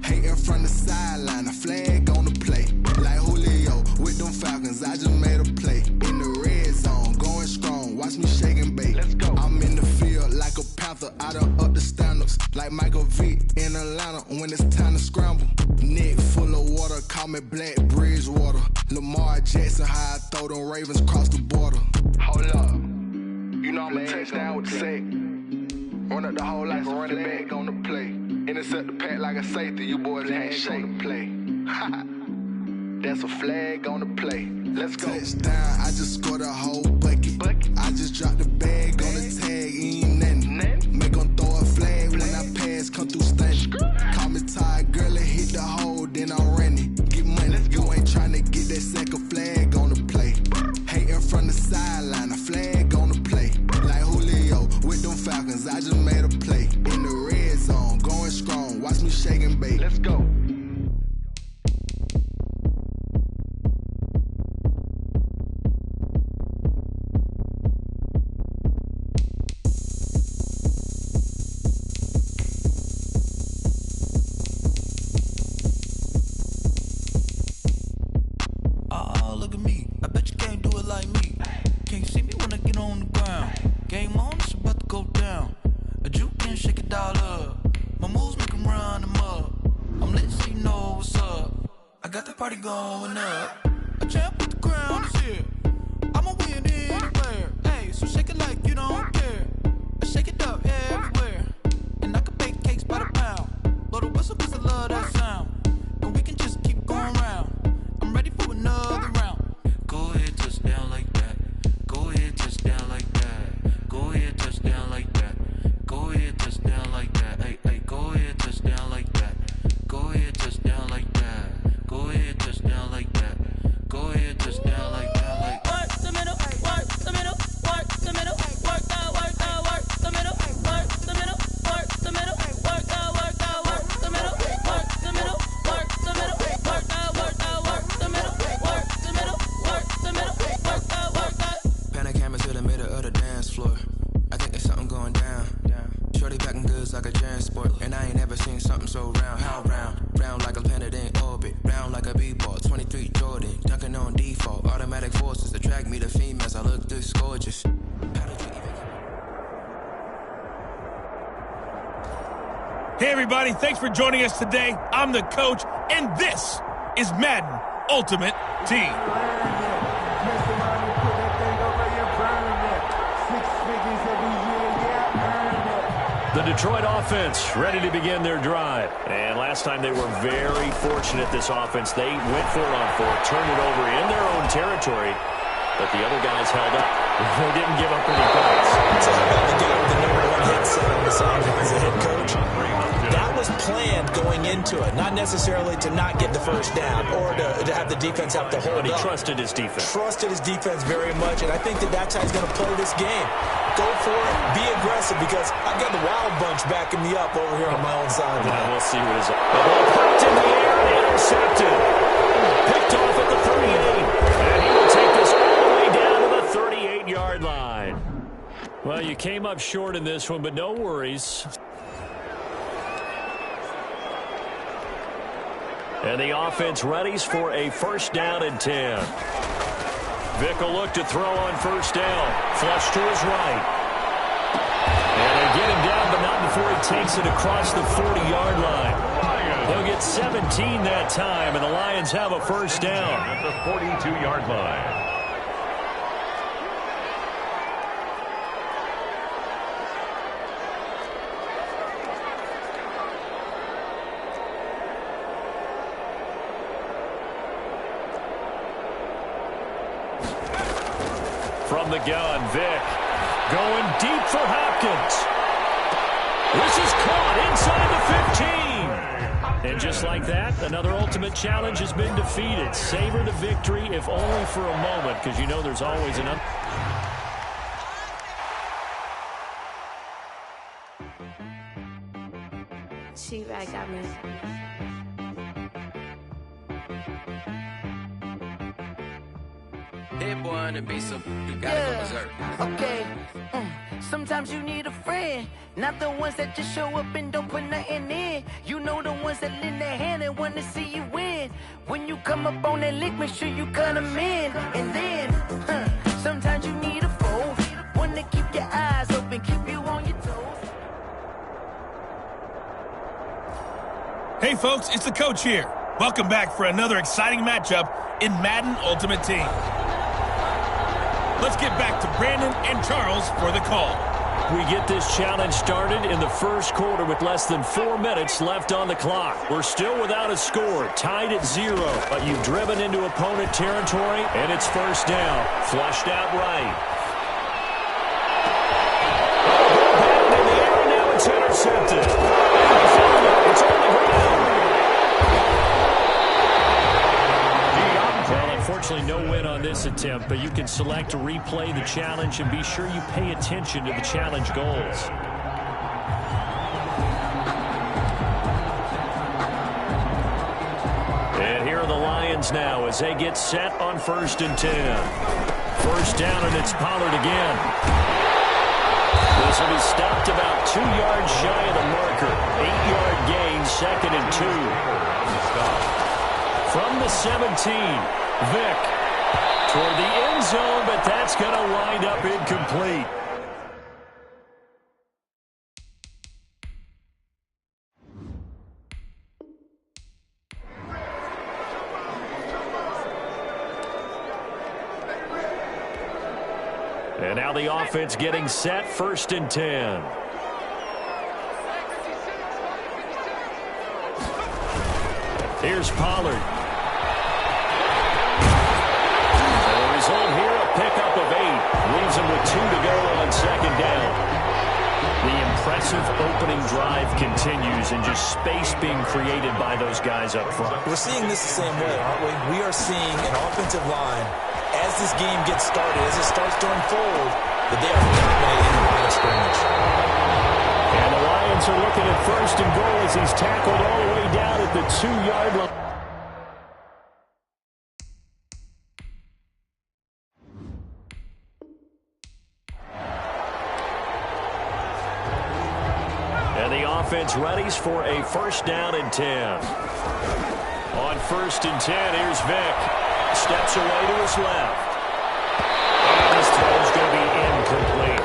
Hating from the sideline, a flag on the play. Like Julio with them Falcons, I just made a play. In the red zone, going strong, watch me shake and bake. Let's go. I'm in the field like a Panther, I done up the standards. Like Michael Vick in Atlanta when it's time to scramble. Neck full of water, call me Black Bridgewater. Lamar Jackson, how I throw them Ravens cross the border. Hold up. You know I'm a touchdown with the sack. Run up the hole like a running back on the play. Intercept the pack like a safety, you boys can't shake the play. That's a flag on the play. Let's go. Touchdown, I just scored a whole bucket. I just dropped the bag on the tag, ain't nothing. Make 'em throw a flag when I pass, come through stunning. Call me tired, girl, and hit the hole, then I'm running. Get money, you ain't tryna get that second flag on the play. Hating from the sideline, a flag on the play. Like Julio with them Falcons, I just made a play. In the red zone, going strong, watch me shake and bake. Let's go. Oh, look at me. I bet you can't do it like me. Can't see me when I get on the ground. Game on, it's about to go down. A juke and shake it all up. My moves make 'em run them up. I'm lit so you know what's up. I got the party going up. A champ with the crown is here. I'ma win anywhere. Hey, so shake it like you don't care. I shake it up everywhere. And I can bake cakes by the pound. Blow the whistle 'cause love that sound. And we can just keep going round. I'm ready for another round. Go ahead, touchdown like that. Go ahead, touchdown like that. Go ahead, touchdown like that. Go ahead, touchdown like that. Hey, hey, go ahead, touchdown like that. Go ahead, touchdown like that. Go ahead, touchdown like that. Go ahead, touchdown like that. Like work the middle, work the middle, work the middle, work that, work that, work the middle, work the middle, work the middle, work that, work that, work the middle, work the middle, work the middle, work that, work that, work the middle, work the middle, work the middle, work that, work that. Pan a camera to the middle of the dance floor. I think there's something going down. Shorty backing goods like a transport, and I ain't never seen something so round. How round? Round like a planet in orbit, round like a b-ball. 23 Jordan, dunking on default. Automatic forces attract me to females. I look this gorgeous. How did you even? Hey everybody, thanks for joining us today. I'm the coach, and this is Madden Ultimate Team. The Detroit offense ready to begin their drive. And last time they were very fortunate, this offense. They went for it on fourth, turned it over in their own territory, but the other guys held up. They didn't give up any points. So how about the guy with the number one headset on the sideline as a head coach? That was planned going into it, not necessarily to not get the first down or to have the defense have to hold up. But he trusted his defense. Trusted his defense very much, and I think that's how he's going to play this game. Go for it, be aggressive, because I've got the Wild Bunch backing me up over here on my own side. We'll see what is up. The ball popped in the air and intercepted. Picked off at the 38. And he will take this all the way down to the 38-yard line. Well, you came up short in this one, but no worries. And the offense readies for a first down and 10. Vick will look to throw on first down. Flush to his right. And they get him down, but not before he takes it across the 40-yard line. They'll get 17 that time, and the Lions have a first down. At the 42-yard line. From the gun, Vick going deep for Hopkins. This is caught inside the 15. And just like that, another ultimate challenge has been defeated. Savor the victory, if only for a moment, because you know there's always another. She-Rag got me. That boy on the beat, so you gotta go berserk. Okay. Sometimes you need a friend, not the ones that just show up and don't put nothing in. You know the ones that lend their hand and want to see you win. When you come up on that lick, make sure you cut them in. And then, sometimes you need a foe, one to keep your eyes open, keep you on your toes. Hey folks, it's the coach here. Welcome back for another exciting matchup in Madden Ultimate Team. Let's get back to Brandon and Charles for the call. We get this challenge started in the first quarter with less than 4 minutes left on the clock. We're still without a score, tied at 0, but you've driven into opponent territory, and it's first down. Flushed out right. In the air, and now it's intercepted. It's on the ground. Well, unfortunately, no win on this attempt, but you can select to replay the challenge and be sure you pay attention to the challenge goals. And here are the Lions now as they get set on 1st and 10. First down, and it's Pollard again. This will be stopped about 2 yards shy of the marker. 8-yard gain, 2nd and 2. From the 17, Vick toward the end zone, but that's going to wind up incomplete. And now the offense getting set, 1st and 10. Here's Pollard. So the result here, a pickup of 8. Leaves him with 2 to go on second down. The impressive opening drive continues and just space being created by those guys up front. We're seeing this the same way, aren't we? We are seeing an offensive line, as this game gets started, as it starts to unfold, that they are dominating the line of scrimmage. And the Lions are looking at first and goal as he's tackled all the way down at the 2-yard line. And the offense readies for a first down and 10. On first and 10, here's Vick. Steps away to his left. And this throw is going to be incomplete.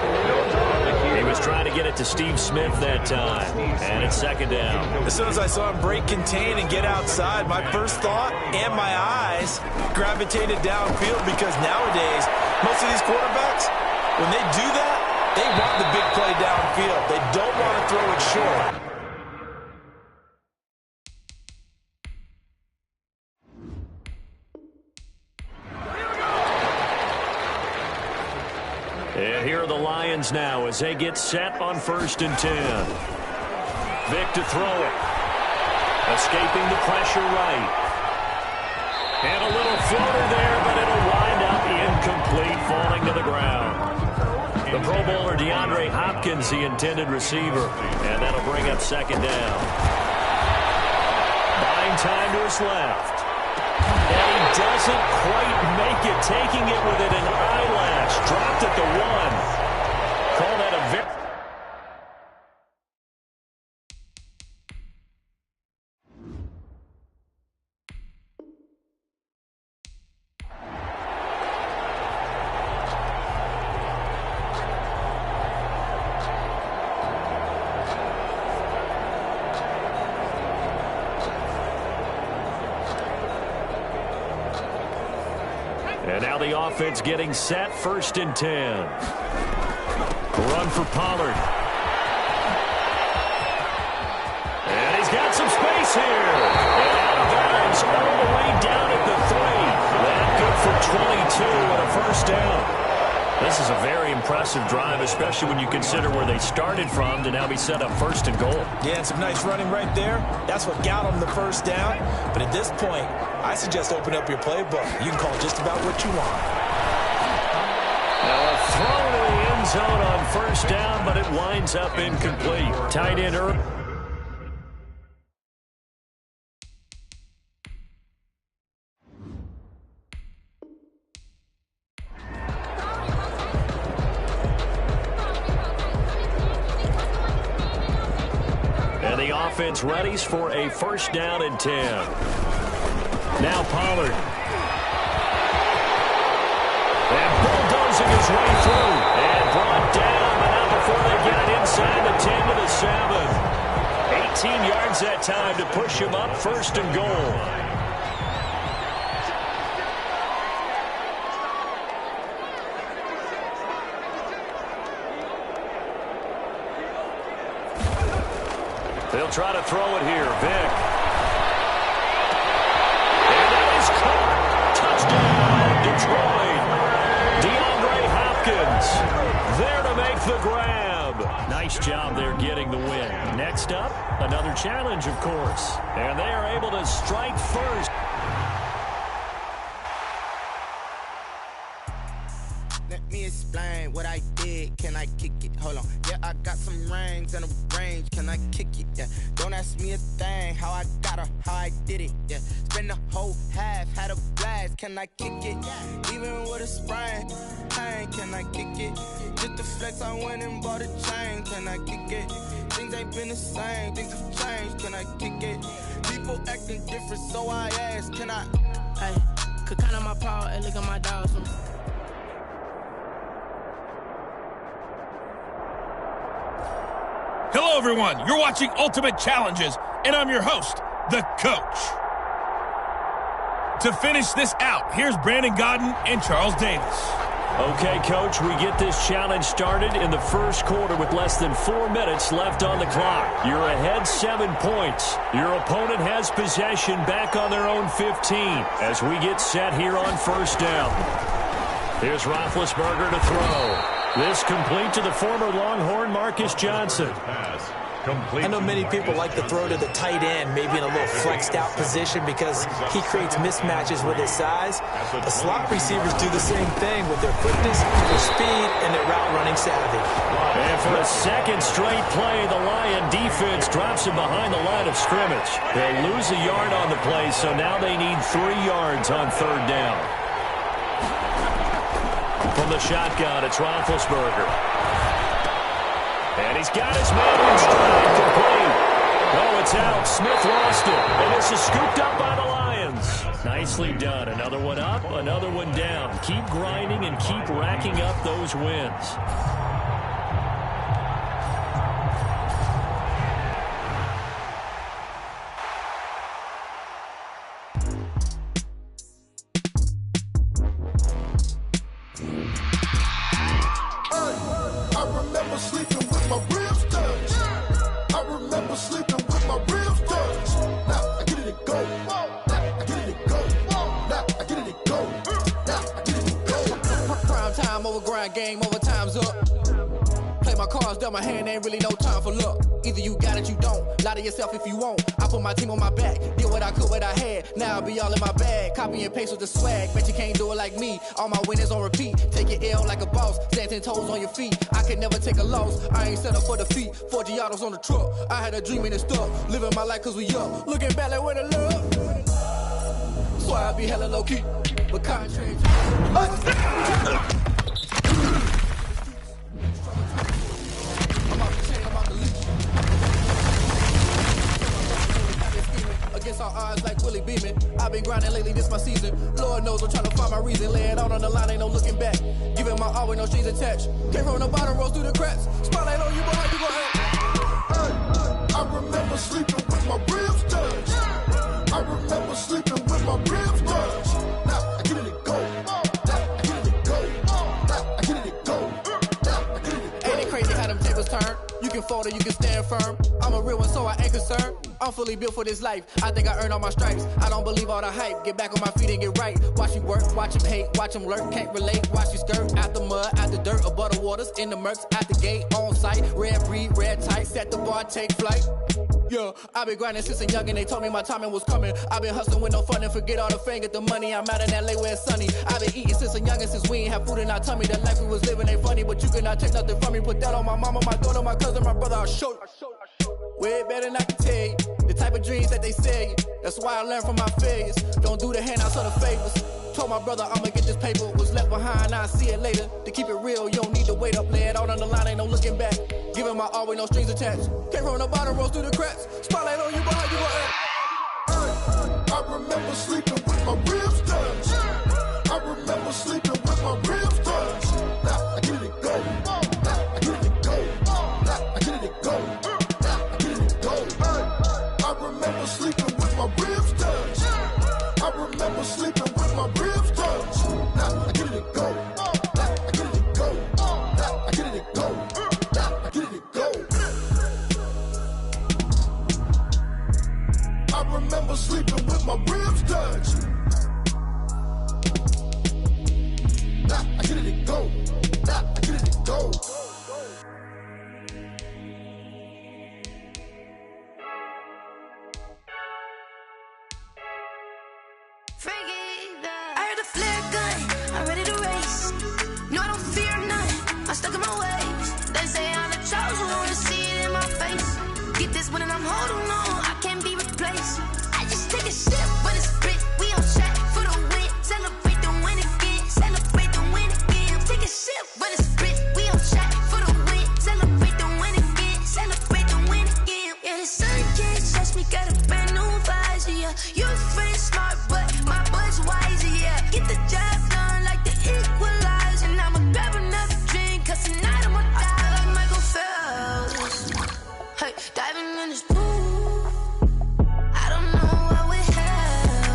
He was trying to get it to Steve Smith that time. And it's second down. As soon as I saw him break contain and get outside, my first thought and my eyes gravitated downfield, because nowadays, most of these quarterbacks, when they do that, they want the big play downfield. They don't want to throw it short. And here are the Lions now as they get set on first and 10. Vick to throw it. Escaping the pressure right. And a little floater there, but it'll wind up incomplete, falling to the ground. The Pro Bowler DeAndre Hopkins, the intended receiver. And that'll bring up second down. Buying time to his left. And he doesn't quite make it, taking it with an eyelash. Dropped at the 1. Call that a victory. And now the offense getting set, first and 10. Run for Pollard. And he's got some space here. And out of bounds all the way down at the 3. That good for 22 and a first down. This is a very impressive drive, especially when you consider where they started from to now be set up first and goal. Yeah, and some nice running right there. That's what got them the first down. But at this point, I suggest open up your playbook. You can call just about what you want. Now a throw to the end zone on first down, but it winds up incomplete. Tight end early. And the offense readies for a first down and 10. Now Pollard. And bulldozing his way through. And brought down, but not before they get it inside the 10 to the 7. 18 yards that time to push him up first and goal. They'll try to throw it here. Vick. And that is caught. Touchdown, Detroit. DeAndre Hopkins there to make the grab. Nice job there getting the win. Next up, another challenge, of course. And they are able to strike first. Let me explain what I did. Can I kick it? Hold on. Yeah, I got some rings and a range. Can I kick it? Yeah. Don't ask me a thing. How I got her, how I did it. Yeah. Spend the whole half, had a blast. Can I kick it? Even with a sprain. Pain, can I kick it? Just the flex, I went and bought a chain. Can I kick it? Things ain't been the same. Things have changed. Can I kick it? People acting different, so I ask. Can I? Hey, could count on my power and look at my dogs. Hello, everyone. You're watching Ultimate Challenges, and I'm your host, The Coach. To finish this out, here's Brandon Godden and Charles Davis. Okay, Coach, we get this challenge started in the first quarter with less than 4 minutes left on the clock. You're ahead 7 points. Your opponent has possession back on their own 15 as we get set here on first down. Here's Roethlisberger to throw. This complete to the former Longhorn Marcus Johnson. I know many people like to throw to the tight end, maybe in a little flexed out position because he creates mismatches with his size. The slot receivers do the same thing with their quickness, their speed, and their route running savvy. And for a second straight play, the Lion defense drops him behind the line of scrimmage. They'll lose a yard on the play, so now they need 3 yards on third down. From the shotgun, it's Roethlisberger. And he's got his man in stride, complete. Oh, it's out. Smith lost it. And this is scooped up by the Lions. Nicely done. Another one up, another one down. Keep grinding and keep racking up those wins. Game over, time's up. Play my cards, dealt my hand, ain't really no time for luck. Either you got it, you don't. Lie to yourself if you won't. I put my team on my back, did what I could, what I had. Now I'll be all in my bag, copy and paste with the swag. Bet you can't do it like me. All my winners on repeat. Take your L like a boss, stand 10 toes on your feet. I can never take a loss. I ain't set up for defeat. 4 Giottos on the truck. I had a dream and it stuck. Living my life cause we up. Looking back like where the love. So I be hella low key, but contrary to against all odds like Willie Beeman. I've been grinding lately, this my season. Lord knows I'm trying to find my reason. Lay it out on the line, ain't no looking back. Giving my all with no strings attached. Came from the bottom, rose through the cracks. Spotlight on you, but how you gon' act? I remember sleeping with my ribs touched. I remember sleeping with my ribs touched. Now I get it and go. Now I get it and go. Now I get it and go. Now I get it and go. Ain't it crazy how them tables turn? You can fold or you can stand firm. I'm a real one, so I ain't concerned. I'm fully built for this life. I think I earned all my stripes. I don't believe all the hype. Get back on my feet and get right. Watch you work, watch him hate, watch him lurk. Can't relate, watch you skirt. Out the mud, out the dirt, above the waters, in the murks, out the gate, on site. Red breed, red tight, set the bar, take flight. Yeah, I been grinding since a youngin'. They told me my timing was coming. I been hustling with no fun and forget all the fame, get the money. I'm out in LA where it's sunny. I been eating since a youngin', since we ain't have food in our tummy. The life we was living ain't funny, but you cannot take nothing from me. Put that on my mama, my daughter, my cousin, my brother. I'll show you. Way better than I can tell you. The type of dreams that they sell you. That's why I learned from my failures. Don't do the handouts or the favors. Told my brother I'ma get this paper. Was left behind, I'll see it later. To keep it real, you don't need to wait up. Lay it out on the line, ain't no looking back. Giving my all with no strings attached. Came from the bottom, rose through the cracks. Spotlight on you, but how you gon' act? I remember sleeping with my ribs touched. I remember sleeping with my ribs touched. Now I get it and go. Now I get it and go. Now I get it and go. Now I get it and go. I remember sleeping with my ribs touched. I remember sleeping with my ribs touched. Now I get it and go. Now I get it and go. Now I get it and go. Now I get it and go. I remember sleeping with my ribs touched. Now I get it and go. Now I get it and go. I heard a flare gun, I'm ready to race. No, I don't fear none, I'm stuck in my ways. They say I'm the chosen one, to see it in my face. Get this one and I'm holding on, I can't be replaced. I just take a sip, but it's split. We on track for the win. Celebrate the win again, celebrate the win again. Take a sip, but it's split. We on track for the win. Celebrate the win again, celebrate the win again. Yeah, the sun can't touch me, got a brand new visor, yeah. You're friend smart, but my bud's wiser, yeah. Get the job done like the equalizer. And I'ma grab another drink, cause tonight I'ma die like Michael Phelps. Hey, diving in this pool, I don't know what would help.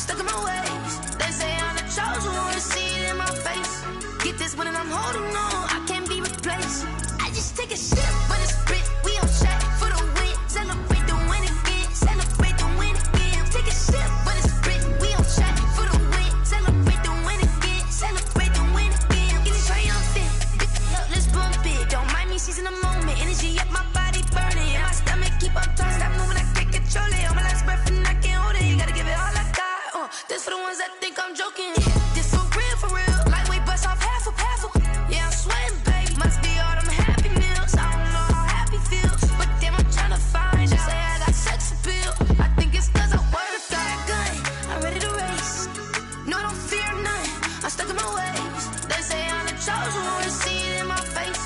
stuck in my ways. They say I'm the chosen one, see it in my face. Get this one and I'm holding on, I can't be replaced. I just take a sip, but it's split, we on track for the win. Celebrate the win again, celebrate the win again. Take a sip, but it's split, we on track for the win. Celebrate the win again, celebrate the win again. Getting triumphant, let's bump it. Don't mind me seizing the moment, energy up my body burning. And my stomach keep up talking, stop moving, I can't control it. On my last breath and I can't hold it, gotta give it all I got. This for the ones that think I'm joking. This for real, lightweight bust off half a. Yeah, I'm sweating, baby. Must be all them happy meals. I don't know how happy feels, but damn, I'm trying to find out. Say I got sex appeal. I think it's cause I wear the flag gun. I'm ready to race. No, I don't fear nothing. I'm stuck in my ways. They say I'm the chosen one, see it in my face.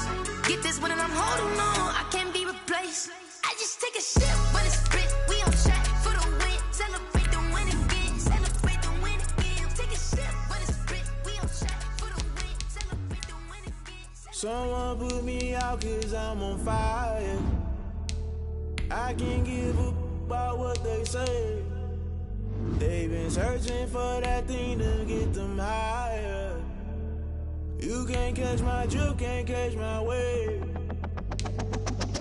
Get this one and I'm holding on, I can't be replaced. I just take a sip, but it's split. We on track for the win. Celebrate the win again. Celebrate the win again. Take a sip, but it's split. We on track for the win. Celebrate the win again. Someone put me out cause I'm on fire. I can't give up about what they say. They've been searching for that thing to get them higher. You can't catch my drift, can't catch my wave.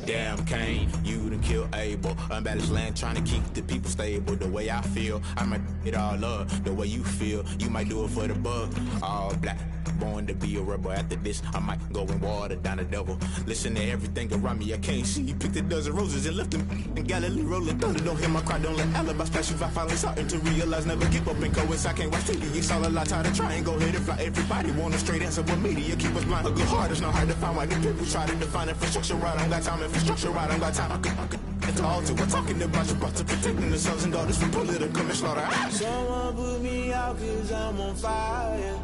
Damn, Kane, you done killed Abel. Unbalanced land, trying to keep the people stable. The way I feel, I might it all up. The way you feel, you might do it for the buck. All black, born to be a rebel. After this, I might go and water down the devil. Listen to everything around me, I can't see. Picked a dozen roses and left them in Galilee rolling thunder. Don't hear my cry, don't let alibi splash. If I finally starting to realize, never give up and coincide. Can't watch TV, it's all a lot. Tired of trying, go ahead and fly. Everybody want a straight answer, but media keep us blind. A good heart is not hard to find. Why the people try to define infrastructure right? I don't got time, infrastructure right, I don't got time. I could at the altar. We're talking about you, about to protecting the sons and daughters from political manslaughter. Someone put me out cause I'm on fire.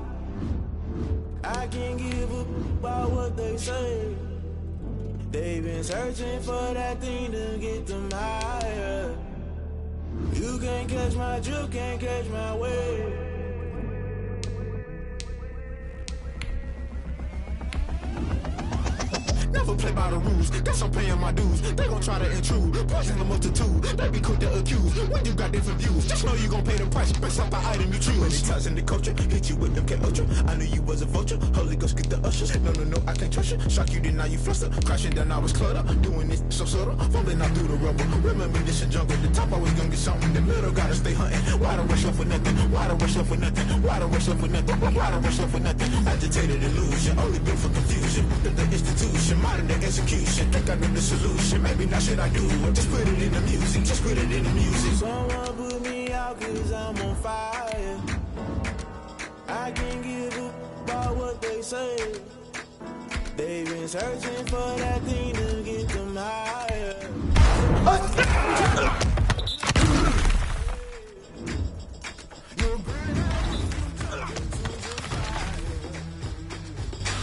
I can't give up about what they say. They've been searching for that thing to get them higher. You can't catch my drift, can't catch my wave. Never play by the rules, guess I'm paying my dues. They gon' try to intrude, poison the multitude. They be quick to accuse, when you got different views. Just know you gon' pay the price, based off the item you choose. Many times in the culture, hit you with them K-Ultra. I knew you was a vulture, Holy Ghost get the ushers. No, I can't trust you. Shock you, then now you fluster. Crashing down, I was cluttered. Doing this so subtle, fumbling out through the rubble. Remember this in jungle, the top always gonna get something. The middle gotta stay hunting. Why the rush left for nothing? Why the rush left for nothing? Why the rush left for nothing? Why the rush left for nothing? Agitated illusion, only built for confusion. The institution, modern day execution. Think I know the solution. Maybe not should I do it? Just put it in the music. Just put it in the music. Someone put me out cause I'm on fire. I can't give up about what they say. They've been searching for that thing to get them higher.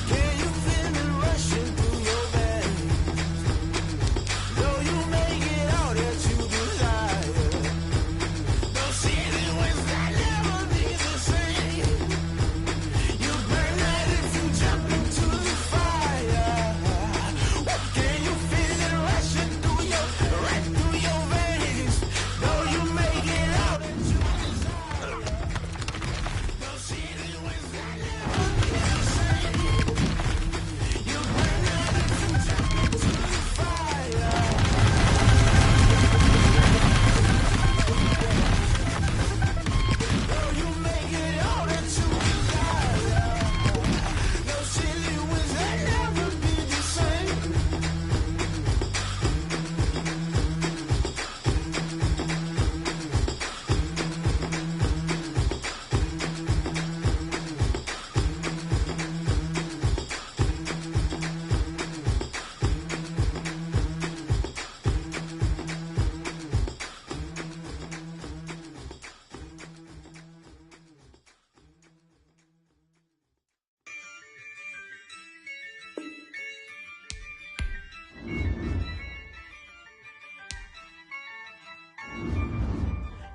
Can you feel me rushing through your veins? Though you may get all that you desire. Those city winds that never be the same. You burn that if you jump into the fire. Can you feel it rushing through your veins? Though you may get all that you desire. Those city winds that never be the same. You burn that if you jump into the fire. Though you may get all that you desire. Those silly winds that never be the same.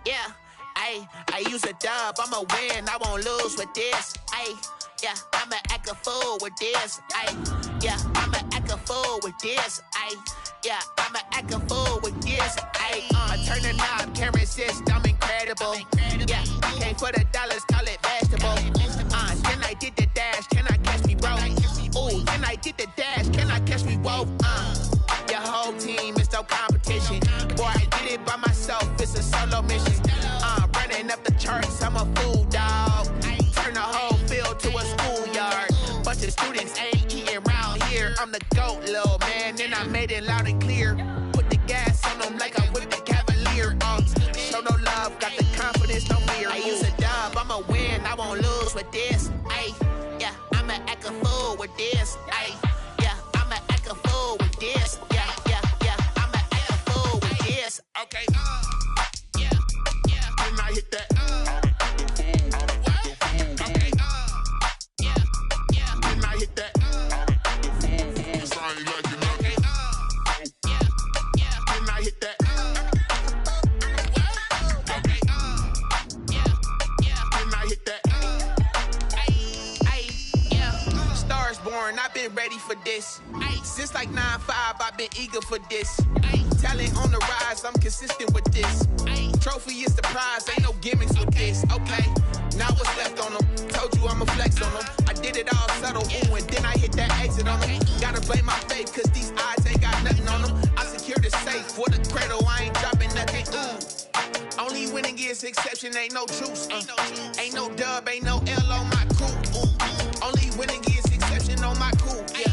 Yeah, I use a dub, I'ma win, I won't lose with this. Yeah, I'ma act a fool with this. Yeah, I'ma act a fool with this. Yeah, I'ma act a fool with this. I turn the knob, can't resist, I'm incredible. Yeah, can't for the dollars, call it basketball. Can I get the dash? Can I catch me, bro? Ooh, can I get the dash? Can I catch me, whoa? Your whole team is no competition. Boy, I did it by myself, it's a solo mission. Running up the charts, I'm a fool, dog. Turn the whole field to a schoolyard. Bunch of students ain't eating round here. I'm the GOAT, little man, and I made it loud and clear. Put the gas on them like I'm with the Cavalier. Show no love, got the confidence, no fear. I use a dub, I'ma win, I won't lose with this. Ay, yeah, I'ma act a fool with this. Ay, yeah, I'ma act a fool with this. Yeah, yeah, yeah, I'ma act a fool with this. Okay, yeah, yeah, when I hit that. Okay, yeah, yeah, when I hit that. Sorry, like you know. Okay, yeah, yeah, when I hit that. Okay, yeah, yeah, when I hit that. Ay, yeah, stars born, I've been ready for this. Since like 9-5, I've been eager for this. Talent on the rise, I'm consistent with this. Trophy is the prize, ain't no gimmicks with this. Okay, now what's left on them? Told you I'ma flex on them. I did it all subtle, ooh, and then I hit that exit on them. Gotta blame my faith, cause these odds ain't got nothing on them. I secured the safe for the cradle, I ain't dropping nothing, ooh. Only winning is exception, ain't no truce. Ain't no dub, ain't no L on my crew. Only winning is exception on my crew. Yeah.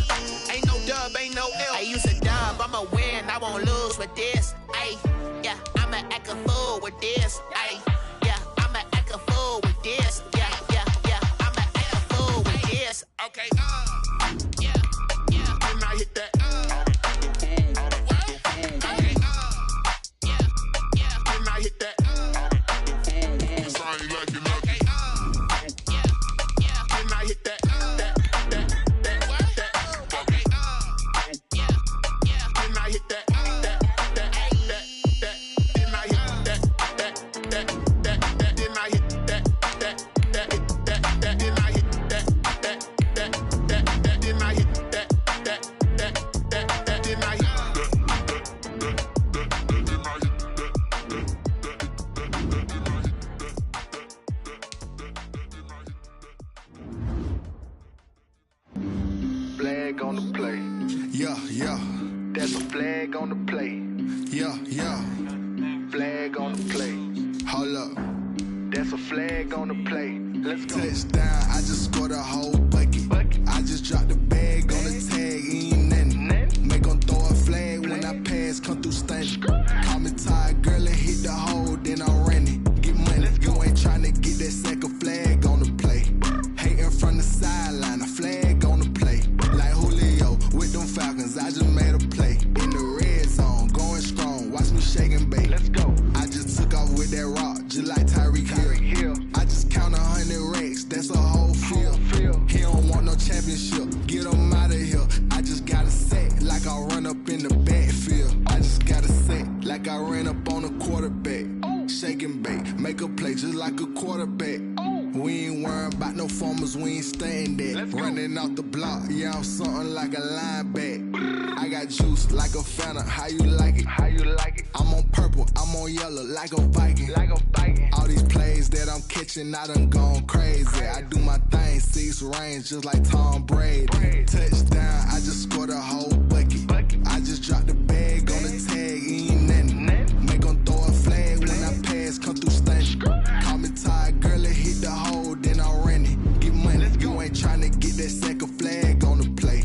Ain't no dub, ain't no L. I use a dub, I'ma win, I won't lose with this. Ay, yeah, I'ma act a fool with this. Ay, yeah, I'ma act a fool with this. Yeah, yeah, yeah, I'ma act a fool with this. Okay, yeah, yeah, when I hit that. Okay, yeah, yeah, when I hit that. Sorry, like you know. Okay, yeah, yeah, when I hit that. Flag on the play. Yeah, yeah. That's a flag on the play. Yeah, yeah. Flag on the play. Hold up. That's a flag on the play. Let's go. Touchdown, I just scored a whole bucket. I just dropped the bag on the tag, ain't nothing. Make 'em throw a flag when I pass, come through stunning. Call me tired, girl, and hit the hole, then I'm running. Get money, you ain't tryna get that second flag on the play. Hating from the sideline, a flag on the play. Like Julio with them Falcons, I just made a play. In the red zone, going strong, watch me shake and bake. Let's go. I just took off with that rock, just like Tyreek Hill. I just count 100 racks, that's a whole field. He don't want no championship, get him out of here. I just got a set, like I run up in the backfield. I just got a set, like I ran up on a quarterback. Shake and bake, make a play just like a quarterback. We ain't worrying about no formers, we ain't staying there. Running off the block, yeah, I'm something like a linebacker. I got juice like a Fanta, how you like it? How you like it? I'm on purple, I'm on yellow, like a Viking. Like a Viking. All these plays that I'm catching, I done gone crazy. I do my thing, 6 range, just like Tom Brady. Touchdown, I just scored a whole bucket. I just dropped the bag on the tag, ain't nothing. Make 'em throw a flag when I pass, come through stunning. Call me tired, girl, and hit the hole, then I'm running. Get money, you ain't tryna get that second flag on the play.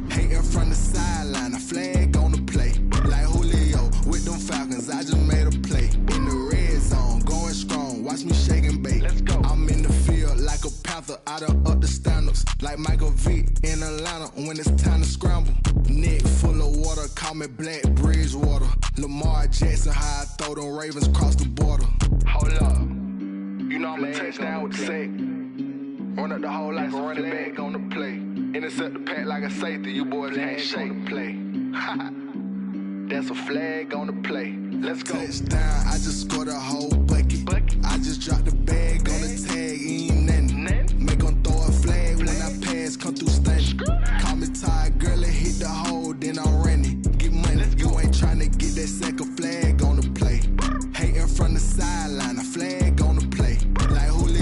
Hating from the sideline, a flag on the play. Like Julio with them Falcons, I just made a play. In the red zone, going strong, watch me shake and bake. Let's go. I'm in the field like a Panther, I done up the standards. Like Michael Vick in Atlanta when it's time to scramble. Neck full of water, call me Black Bridgewater. Lamar Jackson, how I throw them Ravens across the border. Hold up. You know I'm a touchdown with the sack. Run up the whole like a running back on the play. Intercept the pack like a safety, you boys ain't shake the play. That's a flag on the play. Let's go. Touchdown, I just scored a whole bucket. I just dropped the bag on the tag, ain't nothing. Make 'em throw a flag when I pass, come through stunning. Call me tired, girl, and hit the hole, then I'm running. Get money, you ain't tryna get that second flag on the play. Hating from the sideline, a flag on the play. Like Julio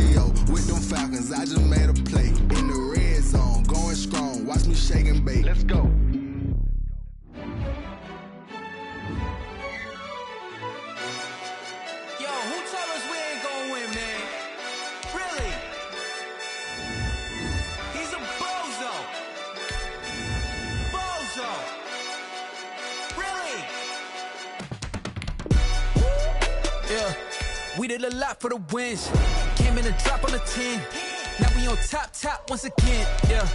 did a lot for the wins. Came in a drop on the 10. Now we on top once again. Yeah.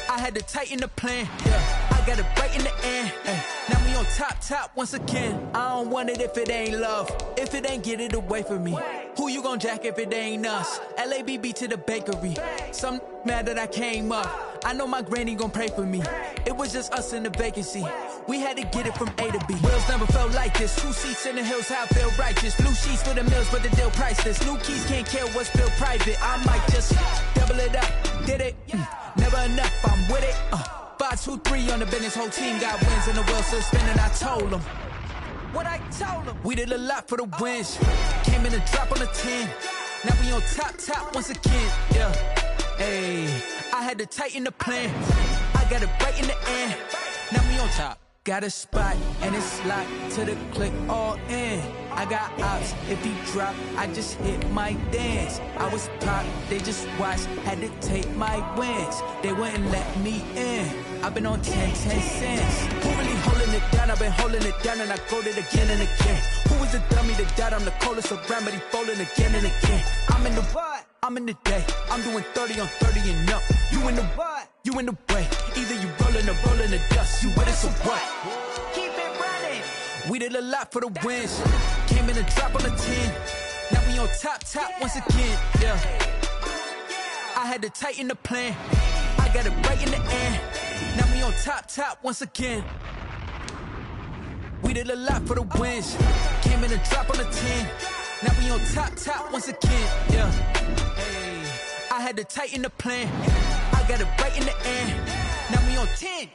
I had to tighten the plan. Yeah, I got it right in the end. Now we on top once again. I don't want it if it ain't love. If it ain't, get it away from me. Who you gon' jack if it ain't us? LABB to the bakery. Some mad that I came up. I know my granny gon' pray for me. It was just us in the vacancy. We had to get it from A to B. Wheels never felt like this. 2 seats in the hills, how I feel righteous. Blue sheets for the mills, but the deal priceless. New keys can't care what's still private. I might just double it up. Did it? Never enough, I'm with it. 5, 2, 3 on the business. Whole team got wins and the wheels still spinning. I told them what I told them. We did a lot for the wins. Came in a drop on the 10. Now we on top once again. Yeah. Hey, I had to tighten the plan. I got it right in the end. Now we on top. Got a spot and it's locked to the click all in. I got ops, if he drop, I just hit my dance. I was top, they just watched, had to take my wins. They wouldn't let me in. I've been on 10 cents. Who really holding it down? I've been holding it down and I go it again and again. Who was the dummy that died? I'm the coldest around, but he falling again and again. I'm in the what? I'm in the day. I'm doing 30 on 30 and up. You in the what? You in the way. Either you rolling or rolling the dust. You with us or what? Keep it running. We did a lot for the wins. Came in a drop on the 10. Now we on top once again. Yeah. I had to tighten the plan. I got it right in the end. Now we on top once again. We did a lot for the wins. Came in a drop on the 10. Now we on top once again. Yeah. Hey, I had to tighten the plan. I got it right in the end. Now we on 10.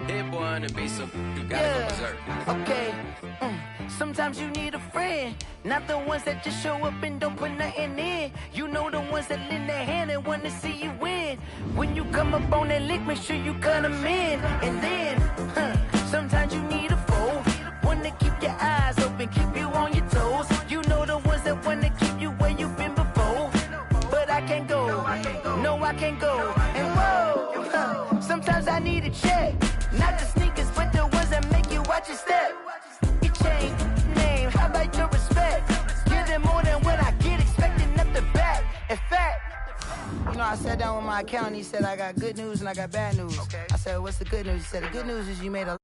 Hit boy on the beat, so you gotta go berserk. Okay. Sometimes you need a friend, not the ones that just show up and don't put nothing in. You know the ones that lend their hand and want to see you win. When you come up on that lick, make sure you cut them in. And then, sometimes you need a foe, one to keep your eyes open, keep you on your toes. You know the ones that want to keep you where you've been before. But I can't go, no I can't go. And whoa, sometimes I need a check. Not the sneakers, but the ones that make you watch your step. You change name, how about your respect? Give them more than what I get, expecting up the back. In fact, you know, I sat down with my accountant, he said I got good news and I got bad news. I said, what's the good news? He said, the good news is you made a